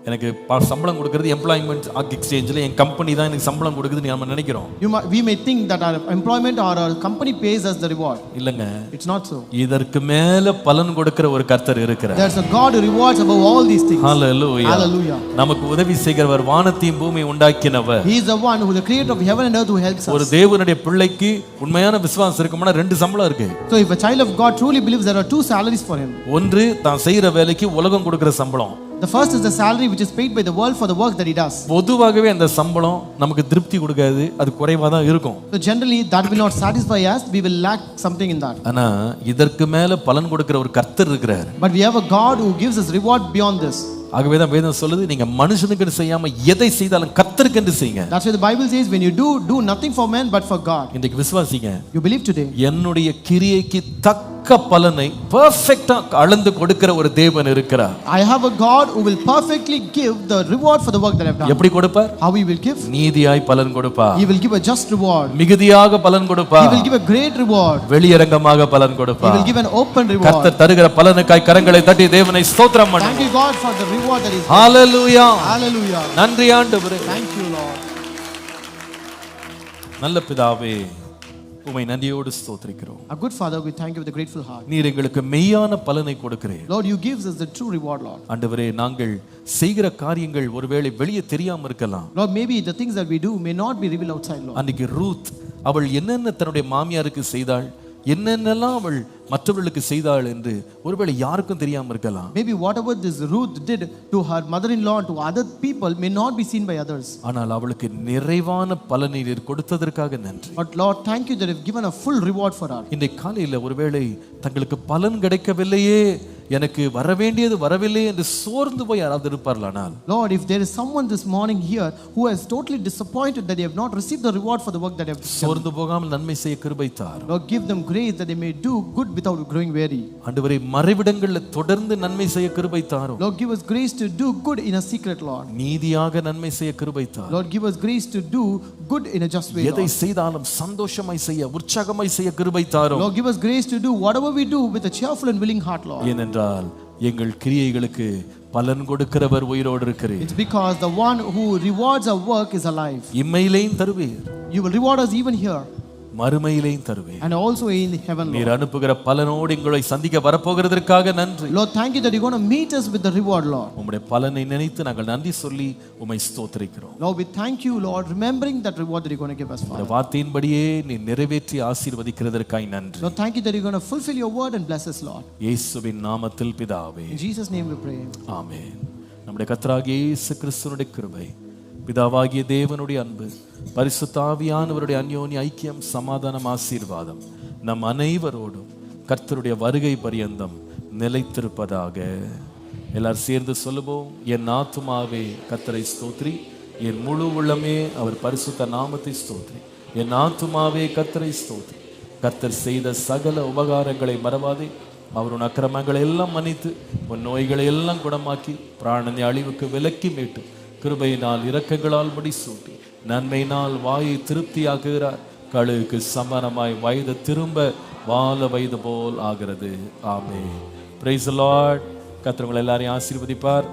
எனக்கு சம்பளம் கொடுக்கிறது எம்ப்ளாய்மெண்ட் எக்ஸ்சேஞ்சில் என் கம்பெனி தான் எனக்கு சம்பளம் கொடுக்குதுன்னு நம்ம நினைக்கிறோம். we may think that our employment or our company pays us the reward. இல்லங்க, it's not so. இதற்கு மேல பலன் கொடுக்கிற ஒரு கர்த்தர் இருக்கிறார். There's a God who rewards above all these things. Hallelujah. Hallelujah. நமக்கு உதவி செய்கிறவர், வானத்தையும் பூமியை உண்டாக்கினவர். He is the one who the creator of heaven and earth who helps us. ஒரு தேவனுடைய பிள்ளைக்கு உண்மையான விசுவாசம் இருக்கும்னா ரெண்டு சம்பளம் இருக்கு. So if a child of God truly believes, there are two salaries for him. ஒன்று தான் செய்யற வேலைக்கு உலகம் கொடுக்கிற சம்பளம். The first is the salary which is paid by the world for the work that he does. பொதுவாகவே அந்த சம்பளம் நமக்கு திருப்தி கொடுக்காது, அது குறைவா தான் இருக்கும். So generally that will not satisfy us, we will lack something in that. ஆனா இதற்கு மேல பலன் கொடுக்கிற ஒரு கர்த்தர் இருக்கிறார். But we have a God who gives us reward beyond this. ஆகவே தான் வேதம் சொல்லுது, நீங்க மனுஷனுக்கு செய்யாம எதை செய்தாலும் கர்த்தருக்கு என்று செய்யுங்க. That's why the Bible says when you do nothing for man but for God. இன்றைக்கு விசுவாசிங்க. You believe today. என்னுடைய கிரியைக்கு தக்க பலனை பெர்ஃபெக்ட்டா அளந்து கொடுக்கிற ஒரு தேவன் இருக்கிறார். I have a God who will perfectly give the reward for the work that I have done. எப்படி கொடுப்பார்? How he will give? நீதியாய் பலன் கொடுப்பார். He will give a just reward. மிகுதியாக பலன் கொடுப்பார். He will give a great reward. வெளியரங்கமாக பலன் கொடுப்பார். He will give an open reward. கர்த்தர் தருகிற பலனுக்காய் கரங்களை தட்டி தேவனை ஸ்தோத்திரம் பண்ணுங்க. Thank you God for the reward that is. Hallelujah. Hallelujah. நன்றி ஆண்டவரே. Thank you Lord. நல்ல பிதாவே, உம்மை நன்றியோடு ஸ்தோத்திரிக்கிறோம். A good Father, we thank you with a grateful heart. நீர் எங்களுக்கு மெய்யான பலனை கொடுக்கிறீர். Lord, you gives us the true reward, Lord. ஆண்டவரே, நாங்கள் செய்கிற காரியங்கள் ஒருவேளை வெளியே தெரியாம இருக்கலாம். Lord, maybe the things that we do may not be revealed outside, Lord. அன்னைக்கு ரூத் அவள் என்னென்ன தன்னுடைய மாமியாருக்கு செய்தாள், என்னென்னலாம் அவள் மற்றவர்களுக்கு செய்தாள் என்று ஒருவேளை யாருக்கும் தெரியாம இருக்கலாம். Maybe whatever this Ruth did to her mother-in-law and to other people may not be seen by others. ஆனால் அவளுக்கு நிறைவான பலனை நீர் கொடுத்ததற்காக நன்றி. But Lord, thank you that you have given a full reward for her. இன்றைக்கு காலையில் ஒருவேளை தங்களுக்கு பலன் கிடைக்கவில்லையே, எனக்கு வரவேண்டியது வரவில்லை என்று சோர்ந்து போய் யாராவது இருப்பார்களானால், Lord, if there is someone this morning here who is totally disappointed that they have not received the reward for the work that they have done, சோர்ந்து போகாமல் நன்மை செய்ய கிருபை தாரும். Lord, give them grace that they may do good without growing weary. ஆண்டவரே, மறைவிடங்களில் தொடர்ந்து நன்மை செய்ய கிருபை தாரும். Lord, give us grace to do good in a secret, Lord. நீதியாக நன்மை செய்ய கிருபை தாரும். Lord, give us grace to do good in a just way, எதை Lord. செய்தாலும் சந்தோஷமாய் செய்ய, உற்சாகமாய் செய்ய கிருபை தாரும். Lord, give us grace to do whatever we do with a cheerful and willing heart, Lord. ஏனென்றால் எங்கள் கிரியைகளுக்கு பலன் கொடுக்கிறவர் உயிரோடு இருக்கிறார். It's because the one who rewards our work is alive. இம்மையிலேயும் தருவீர், You will reward us even here மறுமையிலேயும் தருவீர். and also in heaven, நீர் Lord. அனுப்புகிற பலனோடு எங்களை சந்திக்க வரப்போகிறதற்காக நன்றி. Lord, thank you that you're going to meet us with the reward, Lord. உம்முடைய பலனை நினைத்து நாங்கள் நன்றி சொல்லி உம்மை ஸ்தோத்திரிக்கிறோம். Lord, we thank you, Lord, remembering that reward that you're going to give us, இந்த Father. வார்த்தையின்படியே நீ நிறைவேற்றி ஆசீர்வதிக்கிறதற்காய் நன்றி. Lord, thank you that you're going to fulfill your word and bless us, Lord. இயேசுவின் நாமத்தில் பிதாவே, In Jesus' name we pray. ஆமென். நம்முடைய கர்த்தராகிய இயேசு கிறிஸ்துவினுடைய கிருபை, பிதாவாகிய தேவனுடைய அன்பு, பரிசுத்த ஆவியானவருடைய அந்யோன்ய ஐக்கியம், சமாதானம், ஆசீர்வாதம் நம் அனைவரோடும் கர்த்தருடைய வருகை பரியந்தம் நிலைத்திருப்பதாக. எல்லாரும் சேர்ந்து சொல்லுவோம். என் ஆத்துமாவே கர்த்தரை ஸ்தோத்ரி, என் முழு உள்ளமே அவர் பரிசுத்த நாமத்தை ஸ்தோத்ரி. என் ஆத்துமாவே கர்த்தரை ஸ்தோத்ரி. கர்த்தர் செய்த சகல உபகாரங்களை மறவாதே. அவர் உன் அக்கிரமங்களை எல்லாம் மன்னித்து உன் நோய்களை எல்லாம் குணமாக்கி பிராணனை அழிவுக்கு விலக்கி மீட்டு கிருபையினால் இரக்கங்களால் முடிசூட்டி நன்மையினால் வாயை திருப்தியாக்குகிறார். கழுகுக்கு சமானமாய் வயது திரும்ப வாழ வயது போல் ஆகிறது. ஆமென். Praise the lord. கர்த்தர் உங்களை எல்லாரையும் ஆசீர்வதிப்பார்.